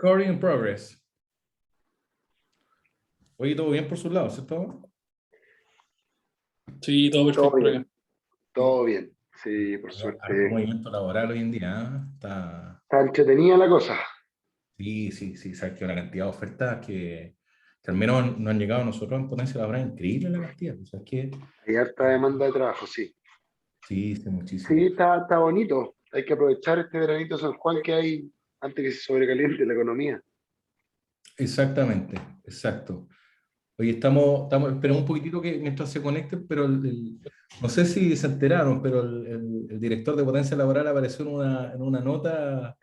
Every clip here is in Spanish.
Recording in progress. Oye, todo bien por su lado, ¿cierto? Sí, todo perfecto Todo por bien, acá. todo bien. Sí, por Harto suerte. movimiento laboral hoy en día, ¿eh? Está entretenida la cosa. Sí, sabes que una cantidad de ofertas que al menos no han llegado a nosotros en potencia laboral, increíble la cantidad. O sea, es que Hay harta demanda de trabajo, sí. sí, muchísimo. Sí, está bonito. Hay que aprovechar este veranito San Juan que hay antes que se sobrecaliente la economía. Exactamente, exacto. Oye, esperemos un poquitito que mientras se conecten, pero no sé si se enteraron, pero el director de potencia laboral apareció en una nota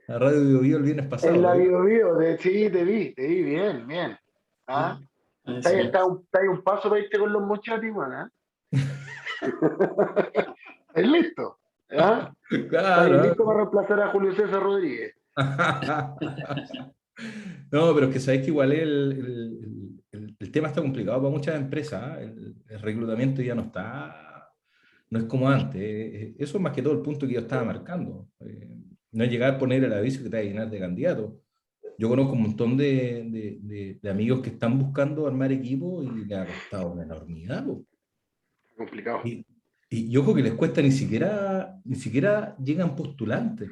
a Radio Bio Bio el viernes En pasado, la ¿lo vio? Bio, sí, te vi, bien, bien. ¿Ah? Está ahí, Sí. está ahí un paso para irte con los muchachos, ¿ah? ¿Es listo? ¿Ah? Está ahí Claro. listo para reemplazar a Julio César Rodríguez. No, pero es que sabéis que igual el tema está complicado para muchas empresas. ¿Eh? El reclutamiento ya no es como antes. Eso es más que todo el punto que yo estaba marcando. No es llegar a poner el aviso que te va a llenar de candidatos. Yo conozco un montón de amigos que están buscando armar equipo y le ha costado una enormidad. Po. Complicado. Y, y yo creo que les cuesta ni siquiera llegan postulantes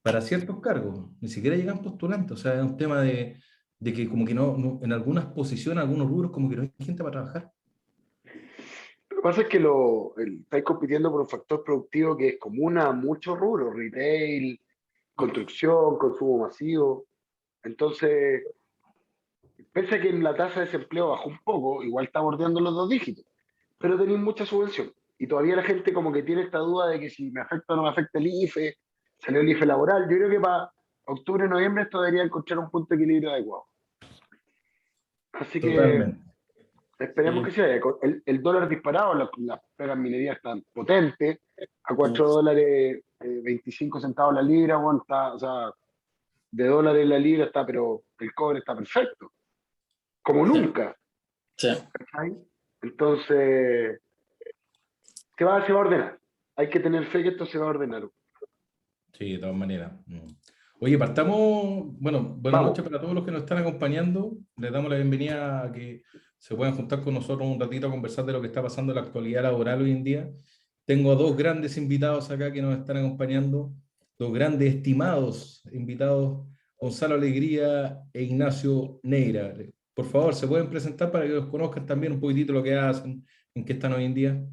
para ciertos cargos, ni siquiera llegan postulantes, o sea, es un tema de que como que en algunas posiciones, algunos rubros, como que no hay gente para trabajar. Lo que pasa es que estáis compitiendo por un factor productivo que es común a muchos rubros, retail, construcción, consumo masivo. Entonces, pese a que la tasa de desempleo bajó un poco, igual está bordeando los dos dígitos, pero tenéis mucha subvención. Y todavía la gente como que tiene esta duda de que si me afecta o no me afecta el IFE, salió el IFE laboral. Yo creo que para octubre, noviembre esto debería encontrar un punto de equilibrio adecuado. Así que Totalmente. esperemos que Sí. sea. El dólar disparado, las pegas minerías están potentes, a $4, 25 centavos la libra, bueno, está, o sea, de dólares la libra está, pero el cobre está perfecto, como Sí. nunca. Sí. ¿Cachai? Entonces, se va a ordenar. Hay que tener fe que esto se va a ordenar. Sí, de todas maneras. Oye, partamos, bueno, buenas Vamos. noches para todos los que nos están acompañando. Les damos la bienvenida a que se puedan juntar con nosotros un ratito a conversar de lo que está pasando en la actualidad laboral hoy en día. Tengo a dos grandes invitados acá que nos están acompañando, dos grandes estimados invitados, Gonzalo Alegría e Ignacio Neira. Por favor, ¿se pueden presentar para que los conozcan también un poquitito lo que hacen, en qué están hoy en día?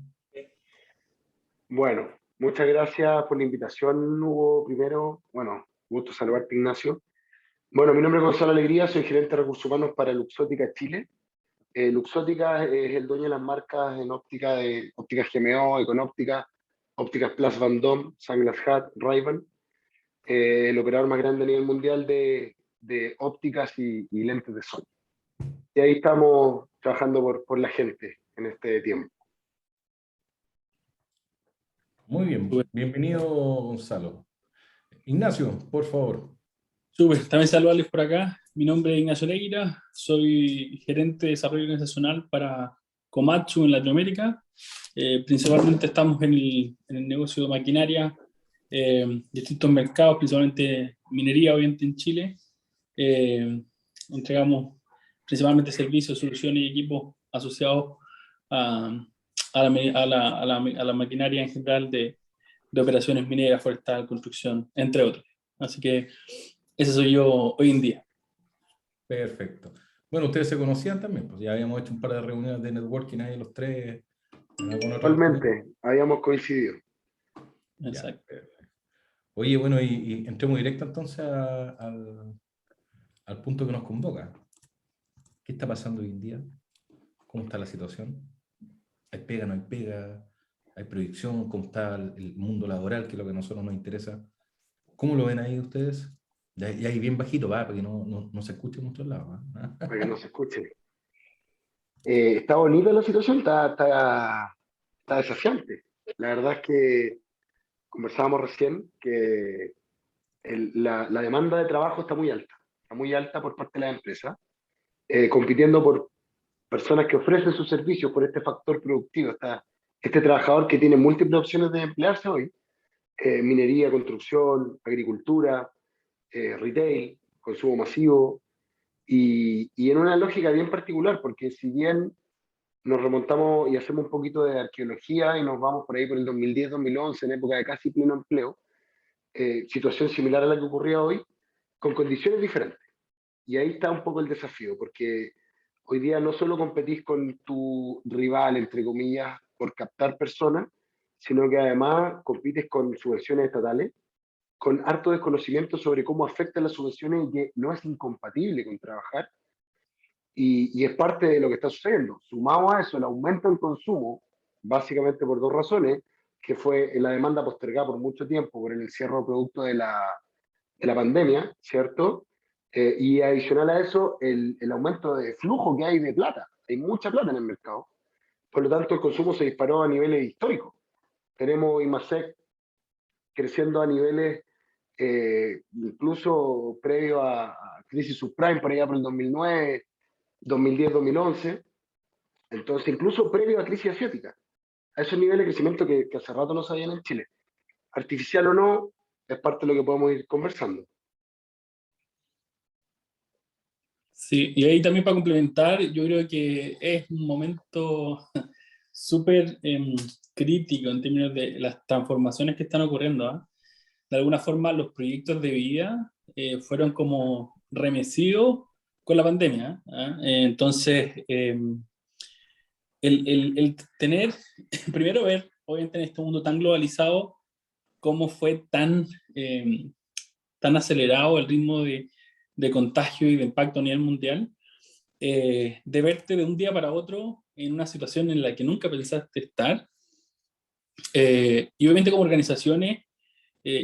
Bueno, muchas gracias por la invitación, Hugo. Primero, bueno, gusto saludarte, Ignacio. Bueno, mi nombre es Gonzalo Alegría, soy gerente de recursos humanos para Luxótica Chile. Luxótica es el dueño de las marcas en óptica de ópticas GMO, Econóptica, ópticas Plus Van Dom, Sunglass Hut, Ray-Ban, el operador más grande a nivel mundial de ópticas y lentes de sol. Y ahí estamos trabajando por la gente en este tiempo. Muy bien, bienvenido Gonzalo. Ignacio, por favor. Súper, también saludarles por acá. Mi nombre es Ignacio Leira, soy gerente de desarrollo organizacional para Komatsu en Latinoamérica. Principalmente estamos en el negocio de maquinaria, distintos mercados, principalmente minería, obviamente en Chile. Entregamos principalmente servicios, soluciones y equipos asociados a la maquinaria en general de operaciones mineras, forestal, construcción, entre otros. Así que ese soy yo hoy en día. Perfecto. Bueno, ustedes se conocían también, pues ya habíamos hecho un par de reuniones de networking ahí los tres en alguna otra oportunidad. Actualmente habíamos coincidido. Ya, Exacto. perfecto. Oye, bueno, y entremos directo entonces al punto que nos convoca. ¿Qué está pasando hoy en día? ¿Cómo está la situación? ¿Hay pega, no hay pega? ¿Hay proyección? ¿Cómo está el mundo laboral, que es lo que a nosotros nos interesa? ¿Cómo lo ven ahí ustedes? Y ahí bien bajito, va, para que no se escuche en muchos lados. ¿Ah? Para que no se escuche. Está bonita la situación, está desafiante. La verdad es que conversábamos recién que la demanda de trabajo está muy alta por parte de las empresas, compitiendo por personas que ofrecen sus servicios por este factor productivo, este trabajador que tiene múltiples opciones de emplearse hoy, minería, construcción, agricultura, retail. consumo masivo, y en una lógica bien particular, porque si bien nos remontamos y hacemos un poquito de arqueología y nos vamos por ahí por el 2010-2011, en época de casi pleno empleo, situación similar a la que ocurría hoy, con condiciones diferentes. Y ahí está un poco el desafío, porque hoy día no solo competís con tu rival, entre comillas, por captar personas, sino que además compites con subvenciones estatales, con harto desconocimiento sobre cómo afectan las subvenciones y que no es incompatible con trabajar. Y es parte de lo que está sucediendo. Sumado a eso, el aumento del consumo, básicamente por dos razones, que fue la demanda postergada por mucho tiempo por el encierro producto de la pandemia, ¿cierto? Y adicional a eso, el aumento de flujo que hay de plata. Hay mucha plata en el mercado. Por lo tanto, el consumo se disparó a niveles históricos. Tenemos IMASEC creciendo a niveles incluso previo a crisis subprime, por allá por el 2009, 2010, 2011. Entonces, incluso previo a crisis asiática. A esos niveles de crecimiento que hace rato no se habían en Chile. Artificial o no, es parte de lo que podemos ir conversando. Sí, y ahí también para complementar, yo creo que es un momento súper crítico en términos de las transformaciones que están ocurriendo, ¿ah? De alguna forma los proyectos de vida fueron como remecidos con la pandemia, ¿ah? Entonces, el tener, primero ver, obviamente en este mundo tan globalizado, cómo fue tan acelerado el ritmo de contagio y de impacto a nivel mundial, de verte de un día para otro en una situación en la que nunca pensaste estar, y obviamente como organizaciones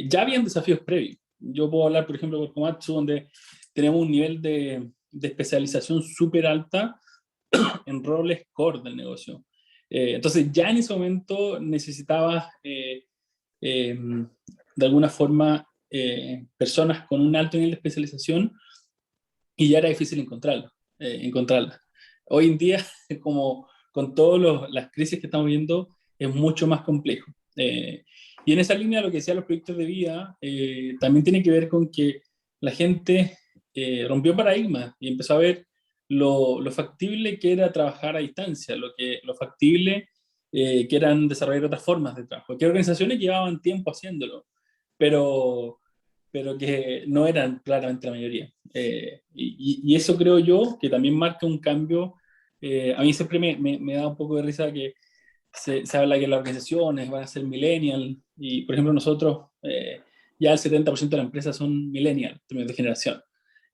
ya habían desafíos previos. Yo puedo hablar, por ejemplo, por Komatsu, donde tenemos un nivel de especialización súper alta en roles core del negocio. Entonces ya en ese momento necesitabas de alguna forma personas con un alto nivel de especialización y ya era difícil encontrarlas. Hoy en día, como con todas las crisis que estamos viendo, es mucho más complejo. Y en esa línea, lo que decía los proyectos de vida, también tiene que ver con que la gente rompió paradigmas y empezó a ver lo factible que era trabajar a distancia, lo factible que eran desarrollar otras formas de trabajo. Que organizaciones llevaban tiempo haciéndolo, pero, pero que no eran claramente la mayoría. Y eso creo yo que también marca un cambio. A mí siempre me da un poco de risa que se habla que las organizaciones van a ser millennial y, por ejemplo, nosotros ya el 70% de las empresas son millennial, en términos de generación.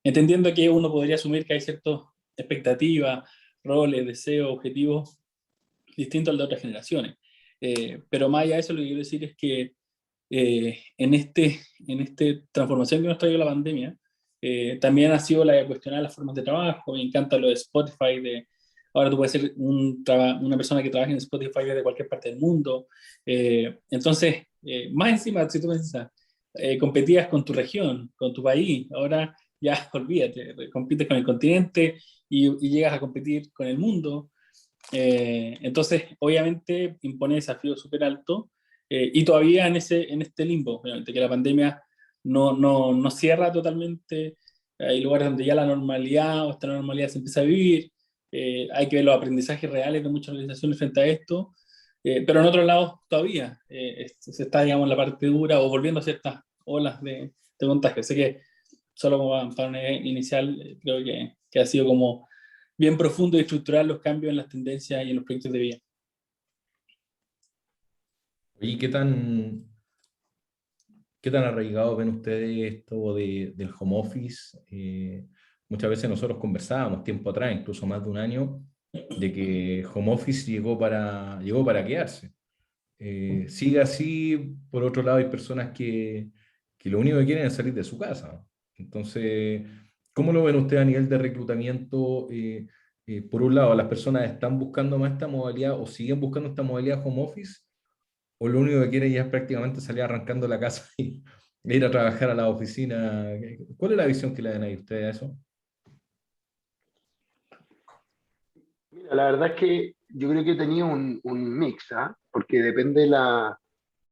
Entendiendo que uno podría asumir que hay ciertas expectativas, roles, deseos, objetivos distintos al de otras generaciones. Pero más allá de eso, lo que quiero decir es que en este transformación que nos trajo la pandemia, también ha sido la de cuestionar las formas de trabajo. Me encanta lo de Spotify, ahora tú puedes ser una persona que trabaja en Spotify desde cualquier parte del mundo. Entonces, más encima, si tú piensas, competías con tu región, con tu país, ahora ya olvídate, compites con el continente y llegas a competir con el mundo. Entonces, obviamente, impone desafíos súper altos y todavía en este limbo, obviamente, que la pandemia no cierra totalmente. Hay lugares donde ya la normalidad o esta normalidad se empieza a vivir. Hay que ver los aprendizajes reales de muchas organizaciones frente a esto. Pero en otros lados todavía se está, digamos, en la parte dura o volviendo a ciertas olas de contagio. Así que, solo como para una inicial, creo que ha sido como bien profundo y estructural los cambios en las tendencias y en los proyectos de vida. ¿Y qué tan arraigado ven ustedes esto del home office? Muchas veces nosotros conversábamos tiempo atrás, incluso más de un año, de que home office llegó para quedarse. Sigue así, por otro lado hay personas que lo único que quieren es salir de su casa. Entonces, ¿cómo lo ven ustedes a nivel de reclutamiento? Por un lado, ¿las personas están buscando más esta modalidad o siguen buscando esta modalidad home office? ¿O lo único que quieren ya es prácticamente salir arrancando la casa e ir a trabajar a la oficina? ¿Cuál es la visión que le dan ahí ustedes a eso? Mira, la verdad es que yo creo que tenía un mix, ¿ah? Porque depende de la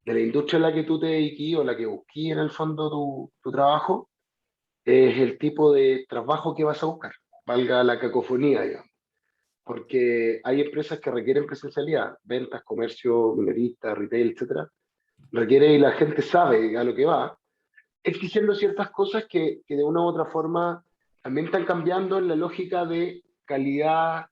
industria en la que tú te dediquís o la que busquís en el fondo tu trabajo. es el tipo de trabajo que vas a buscar, valga la cacofonía, digamos. Porque hay empresas que requieren presencialidad, ventas, comercio, minorista, retail, etcétera, requiere y la gente sabe a lo que va, exigiendo ciertas cosas que de una u otra forma también están cambiando en la lógica de calidad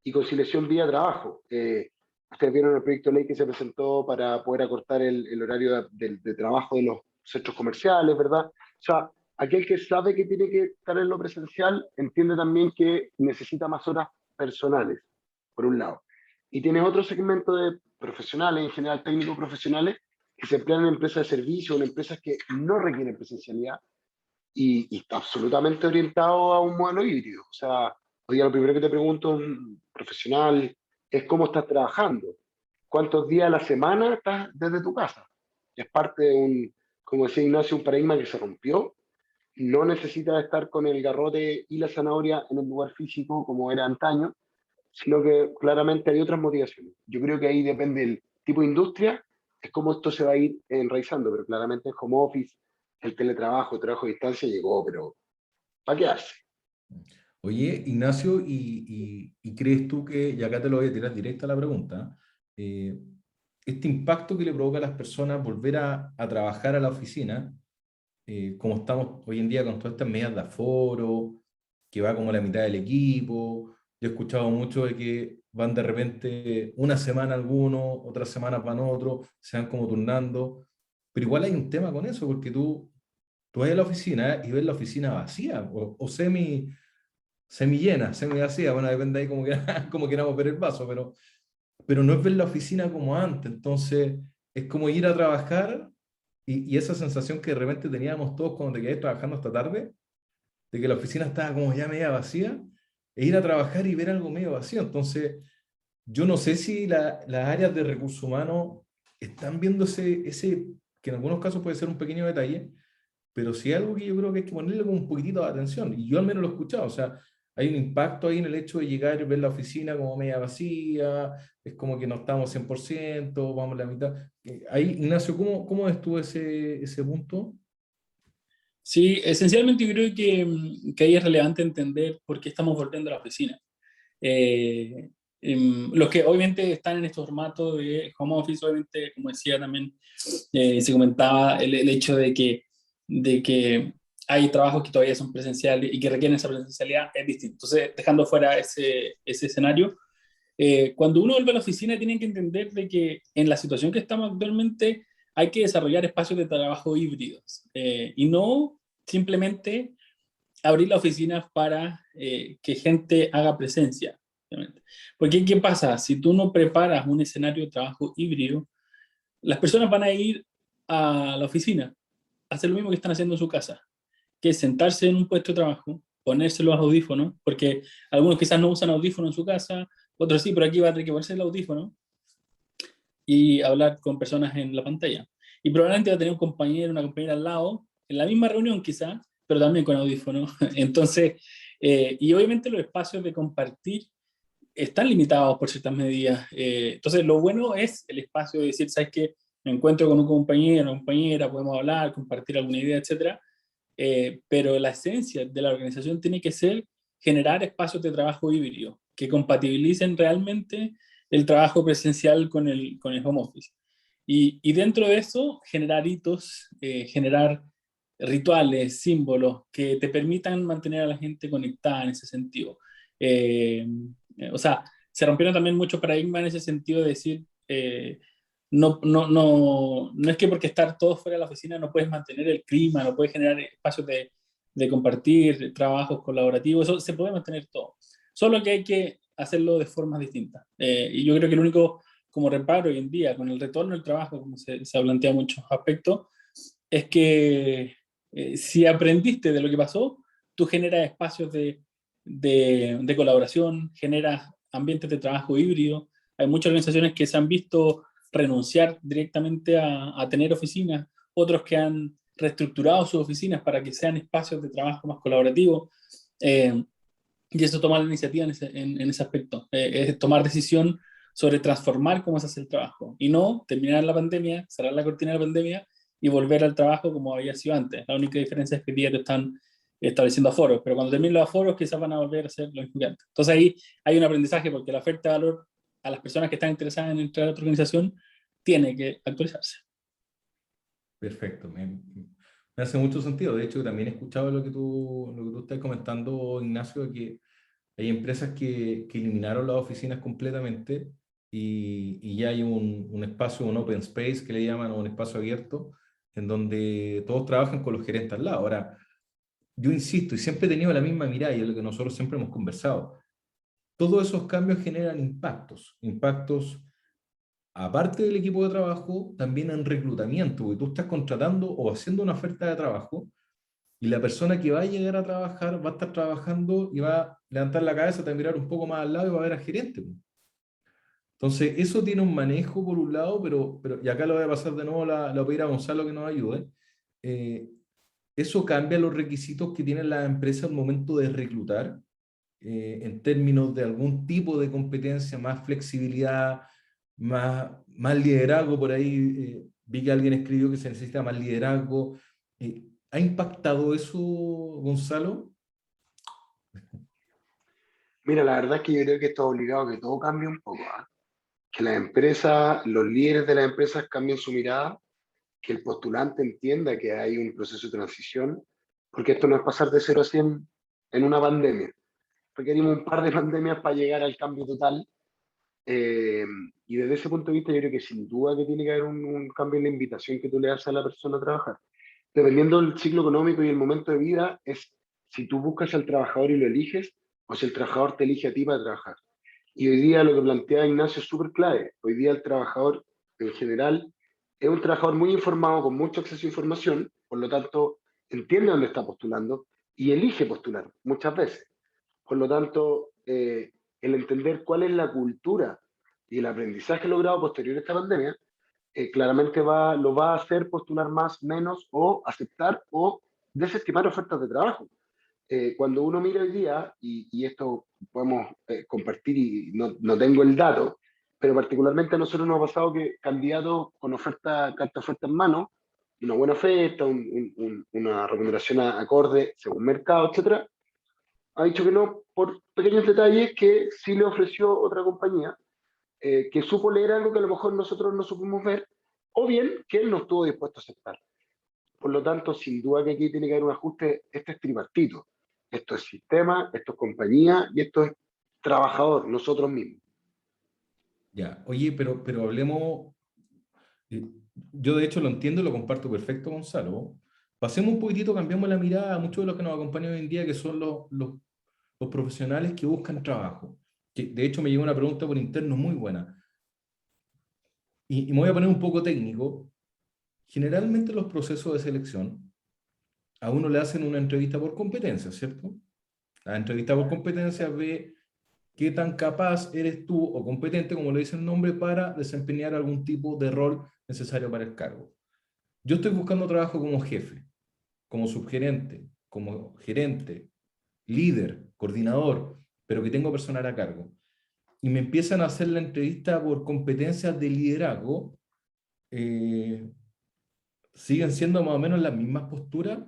y conciliación vida-trabajo. Ustedes vieron el proyecto de ley que se presentó para poder acortar el horario de trabajo de los centros comerciales, ¿verdad? O sea, aquel que sabe que tiene que estar en lo presencial entiende también que necesita más horas personales, por un lado. Y tienes otro segmento de profesionales, en general técnicos profesionales, que se emplean en empresas de servicio, en empresas que no requieren presencialidad y está absolutamente orientado a un modelo híbrido. O sea, hoy día lo primero que te pregunto un profesional es cómo estás trabajando, cuántos días a la semana estás desde tu casa. Es parte de un, como decía Ignacio, un paradigma que se rompió. No necesitas estar con el garrote y la zanahoria en el lugar físico como era antaño, sino que claramente hay otras motivaciones. Yo creo que ahí depende del tipo de industria, es cómo esto se va a ir enraizando, pero claramente el home office, el teletrabajo, el trabajo a distancia llegó, pero ¿para qué hace? Oye, Ignacio, y crees tú que, y acá te lo voy a tirar directa la pregunta, eh, este impacto que le provoca a las personas volver a trabajar a la oficina, como estamos hoy en día con todas estas medidas de aforo, que va como la mitad del equipo, yo he escuchado mucho de que van de repente una semana algunos, otras semanas van otros, se van como turnando, pero igual hay un tema con eso, porque tú vas a la oficina y ves la oficina vacía o semi llena, semi vacía, bueno, depende ahí como, que, como queramos ver el vaso, pero no es ver la oficina como antes, entonces es como ir a trabajar y esa sensación que de repente teníamos todos cuando te quedás trabajando hasta tarde, de que la oficina estaba como ya media vacía, e ir a trabajar y ver algo medio vacío, entonces yo no sé si las áreas de recursos humanos están viendo ese, que en algunos casos puede ser un pequeño detalle, pero sí algo que yo creo que hay que ponerle como un poquitito de atención, y yo al menos lo he escuchado, o sea, hay un impacto ahí en el hecho de llegar y ver la oficina como media vacía, es como que no estamos 100%, vamos a la mitad. Ahí, Ignacio, ¿cómo ves tú ese punto? Sí, esencialmente yo creo que ahí es relevante entender por qué estamos volviendo a la oficina. Eh, los que obviamente están en estos formatos de home office, obviamente, como decía también, se comentaba el hecho de que hay trabajos que todavía son presenciales y que requieren esa presencialidad, es distinto. Entonces, dejando fuera ese escenario, cuando uno vuelve a la oficina, tienen que entender de que en la situación que estamos actualmente hay que desarrollar espacios de trabajo híbridos y no simplemente abrir la oficina para que gente haga presencia. Obviamente. Porque, ¿qué pasa? Si tú no preparas un escenario de trabajo híbrido, las personas van a ir a la oficina, a hacer lo mismo que están haciendo en su casa, que es sentarse en un puesto de trabajo, ponerse los audífonos, porque algunos quizás no usan audífonos en su casa, otros sí, pero aquí va a tener que ponerse el audífono y hablar con personas en la pantalla. Y probablemente va a tener un compañero, una compañera al lado, en la misma reunión quizás, pero también con audífono. Entonces, y obviamente los espacios de compartir están limitados por ciertas medidas. Entonces, lo bueno es el espacio de decir, ¿sabes qué? Me encuentro con un compañero, una compañera, podemos hablar, compartir alguna idea, etcétera. Pero la esencia de la organización tiene que ser generar espacios de trabajo híbrido que compatibilicen realmente el trabajo presencial con el home office. Y dentro de eso, generar hitos, generar rituales, símbolos que te permitan mantener a la gente conectada en ese sentido. Eh, o sea, se rompieron también muchos paradigmas en ese sentido de decir, no es que porque estar todos fuera de la oficina no puedes mantener el clima, no puedes generar espacios de compartir, trabajos colaborativos, eso se puede mantener todo. Solo que hay que hacerlo de formas distintas. Y yo creo que el único como reparo hoy en día, con el retorno del trabajo, como se ha planteado en muchos aspectos, es que si aprendiste de lo que pasó, tú generas espacios de colaboración, generas ambientes de trabajo híbrido. Hay muchas organizaciones que se han visto renunciar directamente a tener oficinas, otros que han reestructurado sus oficinas para que sean espacios de trabajo más colaborativos. Eh, y eso toma la iniciativa en ese aspecto, es tomar decisión sobre transformar cómo se hace el trabajo y no terminar la pandemia, cerrar la cortina de la pandemia y volver al trabajo como había sido antes. La única diferencia es que hoy día te están estableciendo aforos, pero cuando terminen los aforos quizás van a volver a ser los estudiantes. Entonces ahí hay un aprendizaje porque la oferta de valor a las personas que están interesadas en entrar a otra organización tiene que actualizarse. Perfecto, me hace mucho sentido. De hecho, también he escuchado lo que tú estás comentando, Ignacio, de que hay empresas que eliminaron las oficinas completamente y ya hay un espacio, un open space que le llaman, o un espacio abierto, en donde todos trabajan con los gerentes al lado. Ahora, yo insisto, y siempre he tenido la misma mirada, y es lo que nosotros siempre hemos conversado, todos esos cambios generan impactos aparte del equipo de trabajo, también en reclutamiento, porque tú estás contratando o haciendo una oferta de trabajo, y la persona que va a llegar a trabajar va a estar trabajando y va a levantar la cabeza, te va a mirar un poco más al lado y va a ver al gerente. Entonces, eso tiene un manejo por un lado, y acá lo voy a pasar de nuevo, la voy a pedir a Gonzalo que nos ayude. Eh, Eso cambia los requisitos que tienen las empresas al momento de reclutar, en términos de algún tipo de competencia, más flexibilidad, más liderazgo. Por ahí vi que alguien escribió que se necesita más liderazgo. ¿Ha impactado eso, Gonzalo? Mira, la verdad es que yo creo que esto es obligado a que todo cambie un poco, ¿ah? Que las empresas, los líderes de las empresas cambien su mirada, que el postulante entienda que hay un proceso de transición, porque esto no es pasar de 0 a 100 en una pandemia. Requerimos un par de pandemias para llegar al cambio total. eh, y desde ese punto de vista yo creo que sin duda que tiene que haber un cambio en la invitación que tú le das a la persona a trabajar. Dependiendo del ciclo económico y el momento de vida, es si tú buscas al trabajador y lo eliges, o si el trabajador te elige a ti para trabajar. Y hoy día lo que plantea Ignacio es súper clave. Hoy día el trabajador en general es un trabajador muy informado, con mucho acceso a información, por lo tanto entiende dónde está postulando y elige postular muchas veces. Por lo tanto, el entender cuál es la cultura y el aprendizaje logrado posterior a esta pandemia, claramente lo va a hacer postular más, menos, o aceptar o desestimar ofertas de trabajo. Cuando uno mira hoy día, y esto podemos compartir y no tengo el dato, pero particularmente a nosotros nos ha pasado que candidatos con carta oferta en mano, una buena oferta, una remuneración acorde según mercado, etcétera, ha dicho que no por pequeños detalles que sí le ofreció otra compañía, que supo leer algo que a lo mejor nosotros no supimos ver, o bien que él no estuvo dispuesto a aceptar. Por lo tanto, sin duda que aquí tiene que haber un ajuste. Este es tripartito. Esto es sistema, esto es compañía y esto es trabajador, nosotros mismos. Ya, oye, pero hablemos, eh, yo de hecho lo entiendo y lo comparto perfecto, Gonzalo. Pasemos un poquitito, cambiamos la mirada a muchos de los que nos acompañan hoy en día, que son los profesionales que buscan trabajo. Que, de hecho, me llegó una pregunta por interno muy buena. Y me voy a poner un poco técnico. Generalmente los procesos de selección, a uno le hacen una entrevista por competencia, ¿cierto? La entrevista por competencia ve qué tan capaz eres tú o competente, como le dice el nombre, para desempeñar algún tipo de rol necesario para el cargo. Yo estoy buscando trabajo como jefe, como subgerente, como gerente, líder, coordinador, pero que tengo personal a cargo. Y me empiezan a hacer la entrevista por competencias de liderazgo. eh, ¿Siguen siendo más o menos las mismas posturas?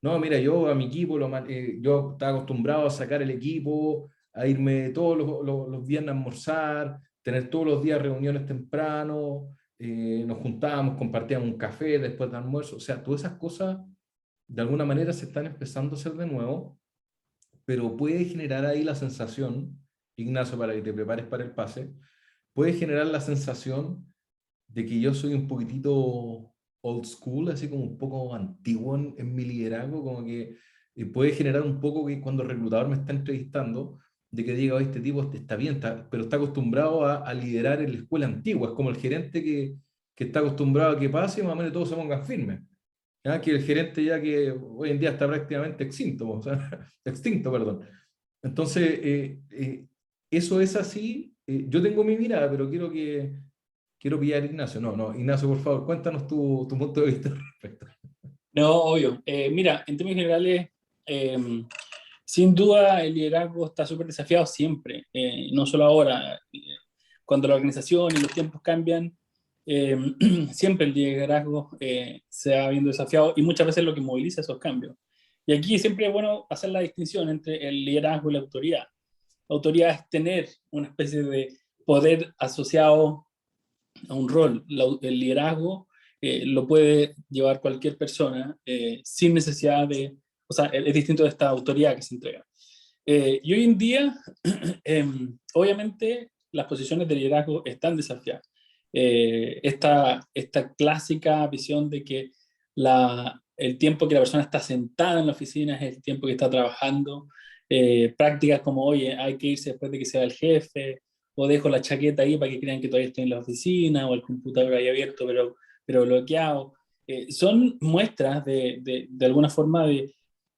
No, mira, yo a mi equipo, yo estaba acostumbrado a sacar el equipo, a irme todos los viernes a almorzar, tener todos los días reuniones temprano, nos juntábamos, compartíamos un café después de almuerzo. O sea, todas esas cosas de alguna manera se están empezando a hacer de nuevo, pero puede generar ahí la sensación, Ignacio, para que te prepares para el pase, puede generar la sensación de que yo soy un poquitito old school, así como un poco antiguo en mi liderazgo, como que puede generar un poco que cuando el reclutador me está entrevistando, de que diga, "Oye, este tipo está bien, pero está acostumbrado a liderar en la escuela antigua". Es como el gerente que está acostumbrado a que pase y más o menos todos se pongan firmes. ¿Ya? Que el gerente ya que hoy en día está prácticamente extinto, o sea, extinto, perdón. Entonces, eso es así. Yo tengo mi mirada, pero quiero pillar a Ignacio. No, no, Ignacio, por favor, cuéntanos tu punto de vista al respecto. No, obvio. Mira, en términos generales, eh, sin duda el liderazgo está súper desafiado siempre, no solo ahora. Cuando la organización y los tiempos cambian, eh, siempre el liderazgo se va viendo desafiado y muchas veces lo que moviliza esos cambios. Y aquí siempre es bueno hacer la distinción entre el liderazgo y la autoridad. La autoridad es tener una especie de poder asociado a un rol. El liderazgo lo puede llevar cualquier persona sin necesidad de, o sea, es distinto de esta autoridad que se entrega. Y hoy en día, obviamente, las posiciones de liderazgo están desafiadas. Esta clásica visión de que el tiempo que la persona está sentada en la oficina es el tiempo que está trabajando. Prácticas como, oye, hay que irse después de que se va el jefe, o dejo la chaqueta ahí para que crean que todavía estoy en la oficina, o el computador ahí abierto pero bloqueado. Son muestras de alguna forma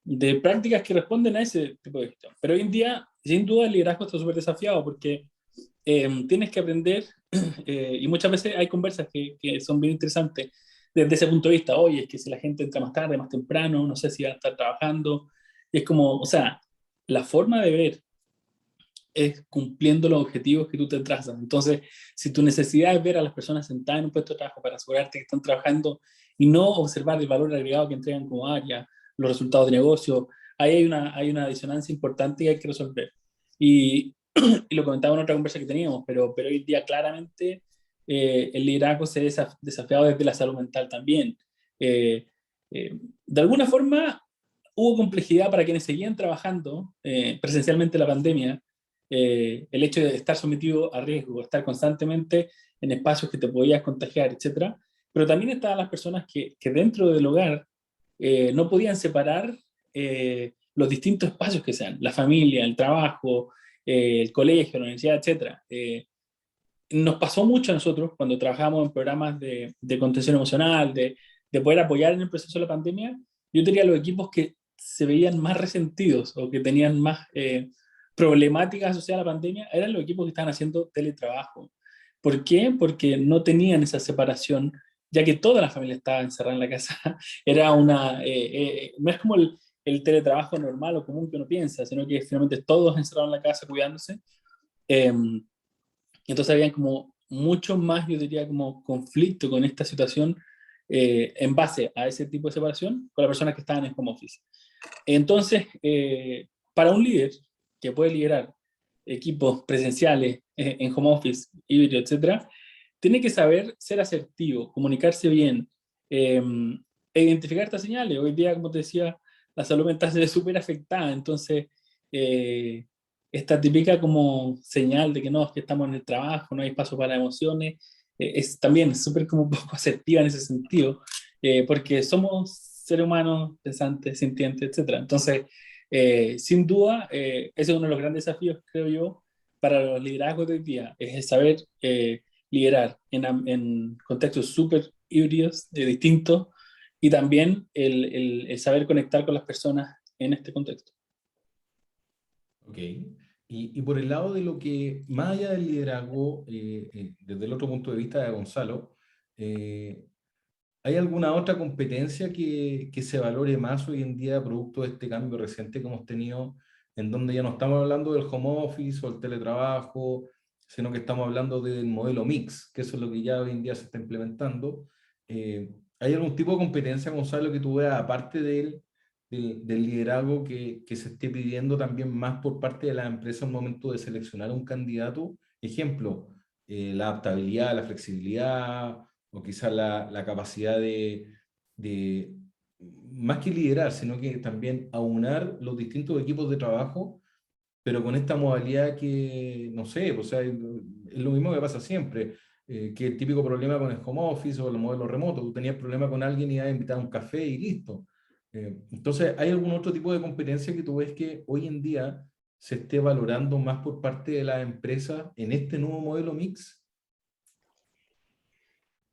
de prácticas que responden a ese tipo de gestión. Pero hoy en día, sin duda, el liderazgo está súper desafiado porque tienes que aprender, y muchas veces hay conversas que son bien interesantes desde ese punto de vista. Oye, es que si la gente entra más tarde, más temprano, no sé si van a estar trabajando. Y es como, o sea, la forma de ver es cumpliendo los objetivos que tú te trazas. Entonces, si tu necesidad es ver a las personas sentadas en un puesto de trabajo para asegurarte que están trabajando y no observar el valor agregado que entregan como área, los resultados de negocio, ahí hay una disonancia importante que hay que resolver. Y, y lo comentaba en otra conversa que teníamos, pero hoy día claramente el liderazgo se ha desafiado desde la salud mental también. De alguna forma, hubo complejidad para quienes seguían trabajando presencialmente en la pandemia, el hecho de estar sometido a riesgo, estar constantemente en espacios que te podías contagiar, etcétera. Pero también estaban las personas que dentro del hogar no podían separar los distintos espacios que sean, la familia, el trabajo, el colegio, la universidad, etcétera. Nos pasó mucho a nosotros cuando trabajamos en programas de contención emocional, de poder apoyar en el proceso de la pandemia. Yo tenía los equipos que se veían más resentidos o que tenían más problemáticas asociadas a la pandemia, eran los equipos que estaban haciendo teletrabajo. ¿Por qué? Porque no tenían esa separación, ya que toda la familia estaba encerrada en la casa. Era no es como el teletrabajo normal o común que uno piensa, sino que finalmente todos encerrados en la casa cuidándose. Eh, entonces había como mucho más, yo diría, como conflicto con esta situación en base a ese tipo de separación con las personas que estaban en home office. Entonces, para un líder que puede liderar equipos presenciales en home office, híbrido, etcétera, tiene que saber ser asertivo, comunicarse bien, eh, e identificar estas señales. Hoy día, como te decía, la salud mental se ve súper afectada, entonces eh, esta típica como señal de que no, es que estamos en el trabajo, no hay espacio para emociones, es también súper como un poco asertiva en ese sentido, porque somos seres humanos, pensantes, sintientes, etcétera. Entonces, sin duda, ese es uno de los grandes desafíos, creo yo, para los liderazgos de hoy día, es el saber liderar en contextos súper híbridos, distintos, y también el saber conectar con las personas en este contexto. Ok. Y por el lado de lo que, más allá del liderazgo, desde el otro punto de vista de Gonzalo, eh, ¿hay alguna otra competencia que se valore más hoy en día producto de este cambio reciente que hemos tenido, en donde ya no estamos hablando del home office o el teletrabajo, sino que estamos hablando del modelo mix, que eso es lo que ya hoy en día se está implementando? ¿Hay algún tipo de competencia, Gonzalo, que tú veas, aparte del liderazgo que se esté pidiendo también más por parte de la empresa al momento de seleccionar un candidato? Ejemplo, la adaptabilidad, la flexibilidad, o quizás la capacidad de, más que liderar, sino que también aunar los distintos equipos de trabajo, pero con esta modalidad que, no sé, o sea, es lo mismo que pasa siempre, que el típico problema con el home office o el modelo remoto, tú tenías problema con alguien y ibas a invitar a un café y listo. Entonces, ¿hay algún otro tipo de competencia que tú ves que hoy en día se esté valorando más por parte de las empresas en este nuevo modelo mix?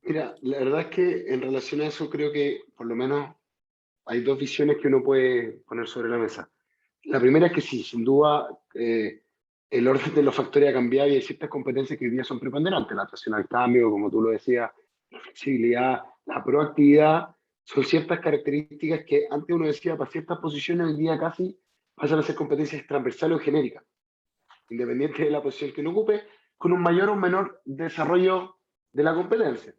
Mira, la verdad es que en relación a eso creo que por lo menos hay dos visiones que uno puede poner sobre la mesa. La primera es que sí, sin duda, el orden de los factores ha cambiado y hay ciertas competencias que hoy día son preponderantes. La atracción al cambio, como tú lo decías, la flexibilidad, la proactividad, son ciertas características que antes uno decía para ciertas posiciones, hoy día casi pasan a ser competencias transversales o genéricas, independiente de la posición que uno ocupe, con un mayor o menor desarrollo de la competencia.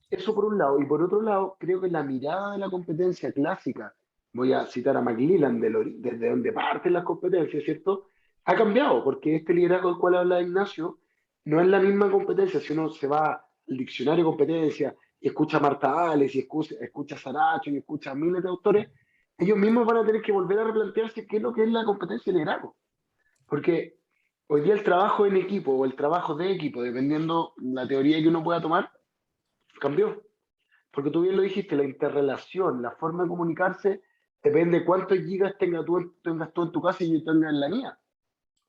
Eso por un lado. Y por otro lado, creo que la mirada de la competencia clásica voy a citar a McLellan, desde donde parten las competencias, ¿cierto? Ha cambiado, porque este liderazgo del cual habla Ignacio no es la misma competencia. Si uno se va al diccionario de competencia y escucha a Marta Ales, y escucha a Saracho, y escucha a miles de autores, ellos mismos van a tener que volver a replantearse qué es lo que es la competencia de liderazgo. Porque hoy día el trabajo en equipo o el trabajo de equipo, dependiendo la teoría que uno pueda tomar, cambió. Porque tú bien lo dijiste, la interrelación, la forma de comunicarse, depende de cuántos gigas tengas tú en tu casa y yo tenga en la mía.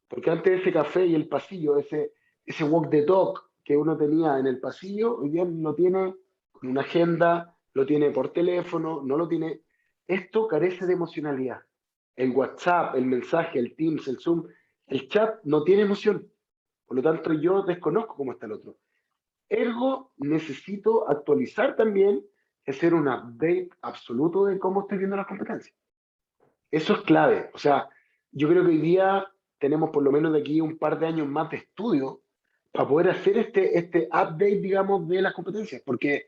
Porque antes ese café y el pasillo, ese walk the talk que uno tenía en el pasillo, hoy día lo tiene con una agenda, lo tiene por teléfono, no lo tiene. Esto carece de emocionalidad. El WhatsApp, el mensaje, el Teams, el Zoom, el chat no tiene emoción. Por lo tanto, yo desconozco cómo está el otro. Ergo, necesito actualizar también y hacer un update absoluto de cómo estoy viendo las competencias. Eso es clave. O sea, yo creo que hoy día tenemos por lo menos de aquí un par de años más de estudio para poder hacer este update, digamos, de las competencias. Porque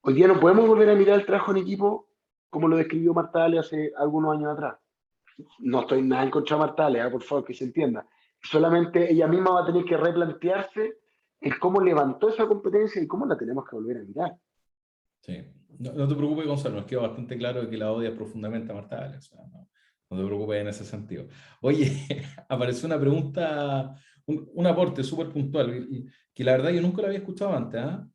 hoy día no podemos volver a mirar el trabajo en equipo como lo describió Marta Ale hace algunos años atrás. No estoy nada en contra de Marta Ale, por favor, que se entienda. Solamente ella misma va a tener que replantearse el cómo levantó esa competencia y cómo la tenemos que volver a mirar. Sí. No te preocupes, Gonzalo, nos quedó bastante claro de que la odias profundamente a Marta Ales. O sea, no te preocupes en ese sentido. Oye, apareció una pregunta, un aporte súper puntual, que la verdad yo nunca lo había escuchado antes. ¿Ah?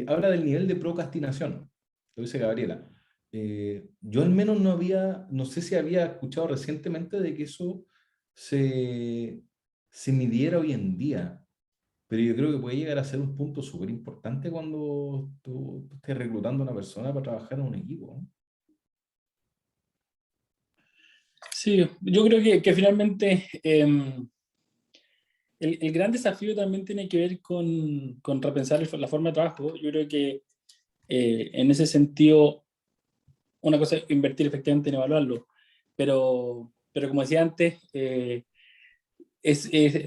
Habla del nivel de procrastinación, lo dice Gabriela. Yo al menos no sé si había escuchado recientemente de que eso se, se midiera hoy en día. Pero yo creo que puede llegar a ser un punto súper importante cuando tú estés reclutando a una persona para trabajar en un equipo. ¿No? Sí, yo creo que finalmente el gran desafío también tiene que ver con repensar la forma de trabajo. Yo creo que en ese sentido, una cosa es invertir efectivamente en evaluarlo, pero como decía antes,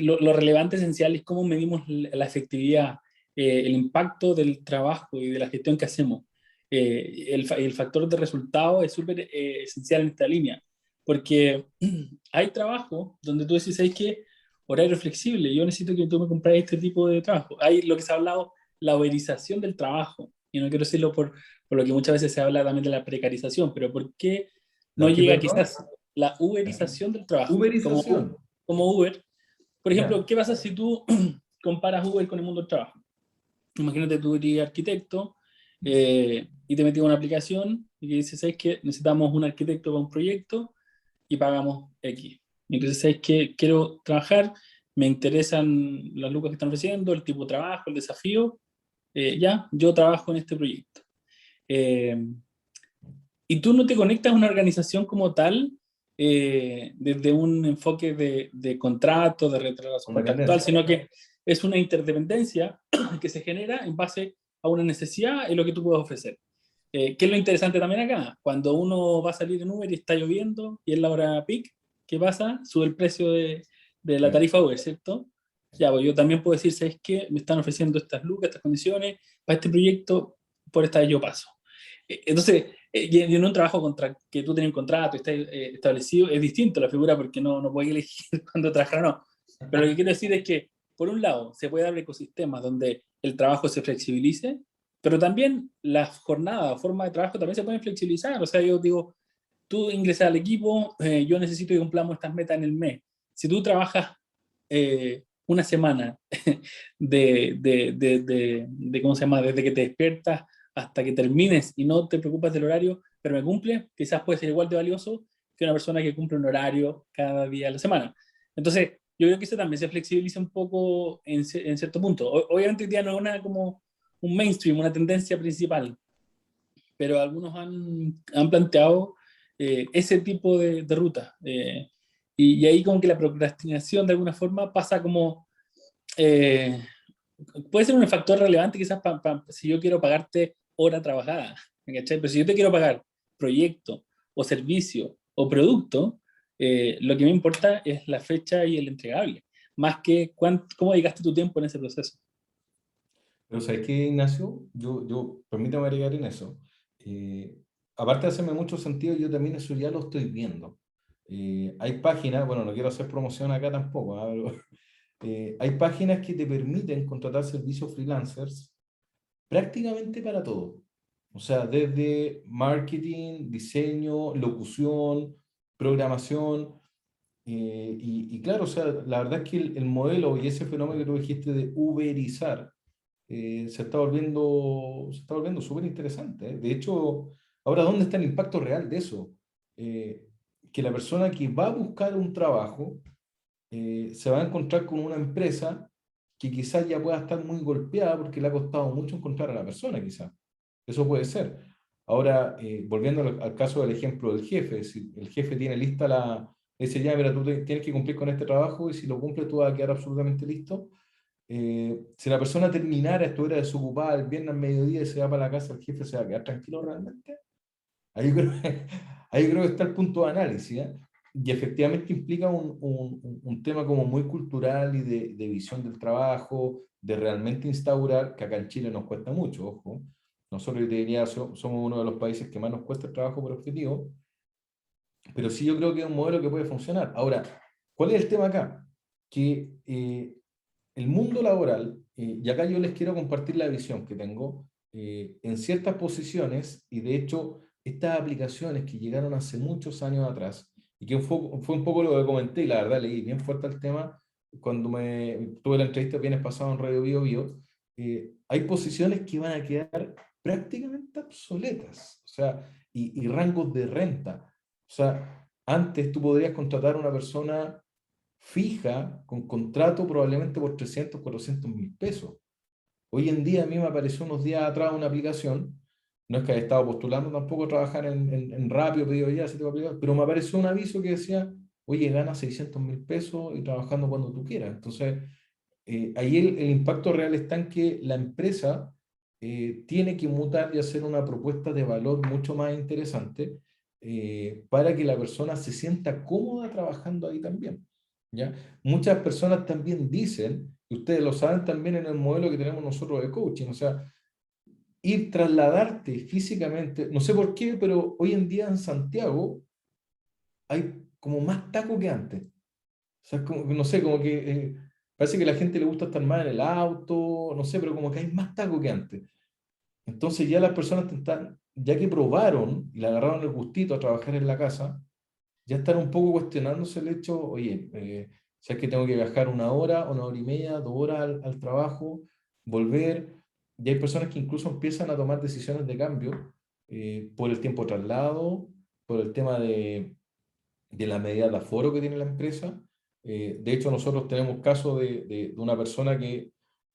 lo relevante esencial es cómo medimos la efectividad, el impacto del trabajo y de la gestión que hacemos. El factor de resultado es súper esencial en esta línea, porque hay trabajo donde tú decís, ¿sabes qué? Horario flexible, yo necesito que tú me compres este tipo de trabajo. Hay lo que se ha hablado, la uberización del trabajo, y no quiero decirlo por lo que muchas veces se habla también de la precarización, pero ¿por qué no ¿La qué, llega perdón? quizás la uberización del trabajo? Uberización. Como Uber, por ejemplo, Ya. ¿qué pasa si tú comparas Uber con el mundo del trabajo? Imagínate tú eres arquitecto y te metes en una aplicación y dices, ¿sabes qué? Necesitamos un arquitecto para un proyecto y pagamos X. Y entonces, ¿sabes qué? Quiero trabajar, me interesan las lucas que están ofreciendo, el tipo de trabajo, el desafío. Ya, yo trabajo en este proyecto. Eh, y tú no te conectas a una organización como tal desde un enfoque de contrato, de relación Con contractual, dependencia. sino que es una interdependencia que se genera en base a una necesidad y lo que tú puedes ofrecer. ¿Qué es lo interesante también acá? Cuando uno va a salir en Uber y está lloviendo y es la hora peak, ¿qué pasa? Sube el precio de la Sí. tarifa Uber, ¿cierto? Ya, pues yo también puedo decir, ¿sabes qué? Me están ofreciendo estas lucas, estas condiciones, para este proyecto, por esta vez yo paso. Entonces, y en un trabajo que tú tienes un contrato y está establecido, es distinto la figura porque no puedes elegir cuándo trabajar o no. Pero lo que quiero decir es que, por un lado, se puede dar ecosistemas donde el trabajo se flexibilice, pero también las jornadas o formas de trabajo también se pueden flexibilizar. O sea, yo digo, tú ingresas al equipo, yo necesito que cumplamos estas metas en el mes. Si tú trabajas una semana ¿cómo se llama? Desde que te despiertas hasta que termines y no te preocupas del horario, pero me cumple, quizás puede ser igual de valioso que una persona que cumple un horario cada día de la semana. Entonces, yo creo que eso también se flexibiliza un poco en cierto punto. Obviamente hoy día no es como un mainstream, una tendencia principal, pero algunos han planteado ese tipo de ruta. Y ahí como que la procrastinación de alguna forma pasa como... eh, puede ser un factor relevante quizás si yo quiero pagarte hora trabajada, ¿me cachai? Pero si yo te quiero pagar proyecto o servicio o producto, lo que me importa es la fecha y el entregable, más que cómo dedicaste tu tiempo en ese proceso. Pero ¿sabes qué, Ignacio? Permítame agregar en eso. aparte de hacerme mucho sentido, yo también eso ya lo estoy viendo. Hay páginas, bueno, no quiero hacer promoción acá tampoco, ¿ah? Pero, hay páginas que te permiten contratar servicios freelancers prácticamente para todo. O sea, desde marketing, diseño, locución, programación. Y claro, o sea, la verdad es que el modelo y ese fenómeno que tú dijiste de uberizar se está volviendo súper interesante, ¿eh? De hecho, ahora, ¿dónde está el impacto real de eso? Eh, que la persona que va a buscar un trabajo se va a encontrar con una empresa que quizás ya pueda estar muy golpeada porque le ha costado mucho encontrar a la persona, quizás. Eso puede ser. Ahora, volviendo al caso del ejemplo del jefe, si el jefe tiene lista dice, ya, mira, tienes que cumplir con este trabajo y si lo cumples tú vas a quedar absolutamente listo. Si la persona terminara, estuviera desocupada el viernes al mediodía y se va para la casa, el jefe se va a quedar tranquilo realmente. Ahí creo, ahí creo que está el punto de análisis, ¿eh? Y efectivamente implica un tema como muy cultural y de visión del trabajo, de realmente instaurar, que acá en Chile nos cuesta mucho, ojo. Nosotros, yo te diría, somos uno de los países que más nos cuesta el trabajo por objetivo, pero sí yo creo que es un modelo que puede funcionar. Ahora, ¿cuál es el tema acá? Que el mundo laboral, y acá yo les quiero compartir la visión que tengo, en ciertas posiciones, y de hecho estas aplicaciones que llegaron hace muchos años atrás, y que fue un poco lo que comenté, y la verdad leí bien fuerte el tema, cuando tuve la entrevista el viernes pasado en Radio Bio Bio, hay posiciones que van a quedar prácticamente obsoletas, o sea, y rangos de renta. O sea, antes tú podrías contratar a una persona fija, con contrato probablemente por 300, 400 mil pesos. Hoy en día a mí me apareció unos días atrás una aplicación, no es que haya estado postulando tampoco a trabajar en Rápido, Pedido Ya, ese tipo de aplicaciones, pero me apareció un aviso que decía, oye, gana 600 mil pesos y trabajando cuando tú quieras. Entonces, ahí el impacto real está en que la empresa tiene que mutar y hacer una propuesta de valor mucho más interesante para que la persona se sienta cómoda trabajando ahí también. ¿Ya? Muchas personas también dicen, y ustedes lo saben también en el modelo que tenemos nosotros de coaching, o sea, ir trasladarte físicamente, no sé por qué, pero hoy en día en Santiago hay como más taco que antes. O sea, como, no sé, como que parece que a la gente le gusta estar más en el auto, no sé, pero como que hay más taco que antes. Entonces ya las personas están, ya que probaron y le agarraron el gustito a trabajar en la casa, ya están un poco cuestionándose el hecho, oye, si es que tengo que viajar una hora y media, 2 horas al trabajo, volver, y hay personas que incluso empiezan a tomar decisiones de cambio por el tiempo de traslado, por el tema de la medida de aforo que tiene la empresa. De hecho, nosotros tenemos casos de una persona que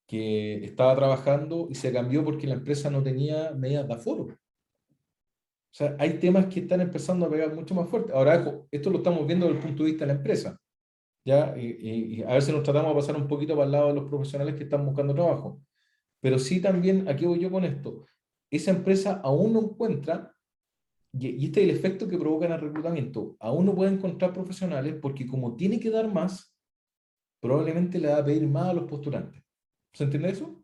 estaba trabajando y se cambió porque la empresa no tenía medidas de aforo. O sea, hay temas que están empezando a pegar mucho más fuerte. Ahora, ojo, esto lo estamos viendo desde el punto de vista de la empresa, ¿ya? Y a ver si nos tratamos de pasar un poquito para el lado de los profesionales que están buscando trabajo. Pero sí también, aquí voy yo con esto, esa empresa aún no encuentra, y este es el efecto que provoca en el reclutamiento, aún no puede encontrar profesionales porque como tiene que dar más, probablemente le va a pedir más a los postulantes. ¿Se entiende eso?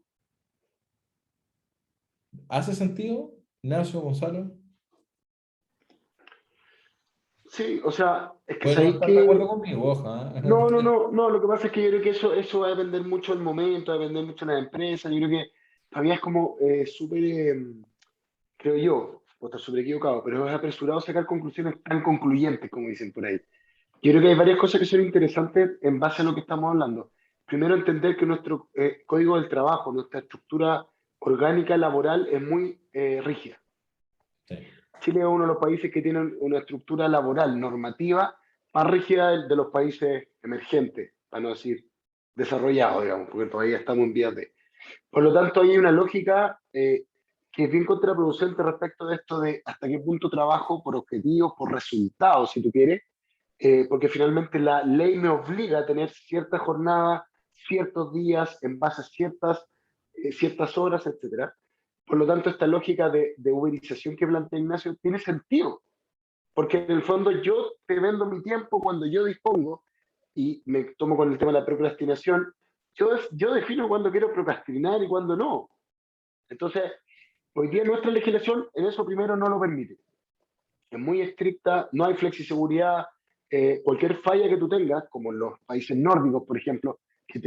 ¿Hace sentido, Ignacio, Gonzalo? Sí, o sea, es que Pueden no sabéis estar de acuerdo que conmigo, oja. no, lo que pasa es que yo creo que eso va a depender mucho del momento, va a depender mucho de la empresa, yo creo que todavía es como súper, creo yo, puedo estar súper equivocado, pero es apresurado sacar conclusiones tan concluyentes como dicen por ahí. Yo creo que hay varias cosas que son interesantes en base a lo que estamos hablando. Primero, entender que nuestro código del trabajo, nuestra estructura orgánica laboral es muy rígida. Sí. Chile es uno de los países que tiene una estructura laboral normativa más rígida de los países emergentes, para no decir desarrollados, digamos, porque todavía estamos en vías de... Por lo tanto, hay una lógica que es bien contraproducente respecto de esto de hasta qué punto trabajo por objetivos, por resultados, si tú quieres, porque finalmente la ley me obliga a tener cierta jornada, ciertos días, en base a ciertas horas, etcétera. Por lo tanto, esta lógica de uberización que plantea Ignacio tiene sentido, porque en el fondo yo te vendo mi tiempo cuando yo dispongo y me tomo con el tema de la procrastinación. Yo defino cuándo quiero procrastinar y cuándo no. Entonces, hoy día nuestra legislación en eso primero no lo permite. es muy estricta, no hay flexiseguridad. Cualquier falla que tú tengas, como en los países nórdicos, por ejemplo, que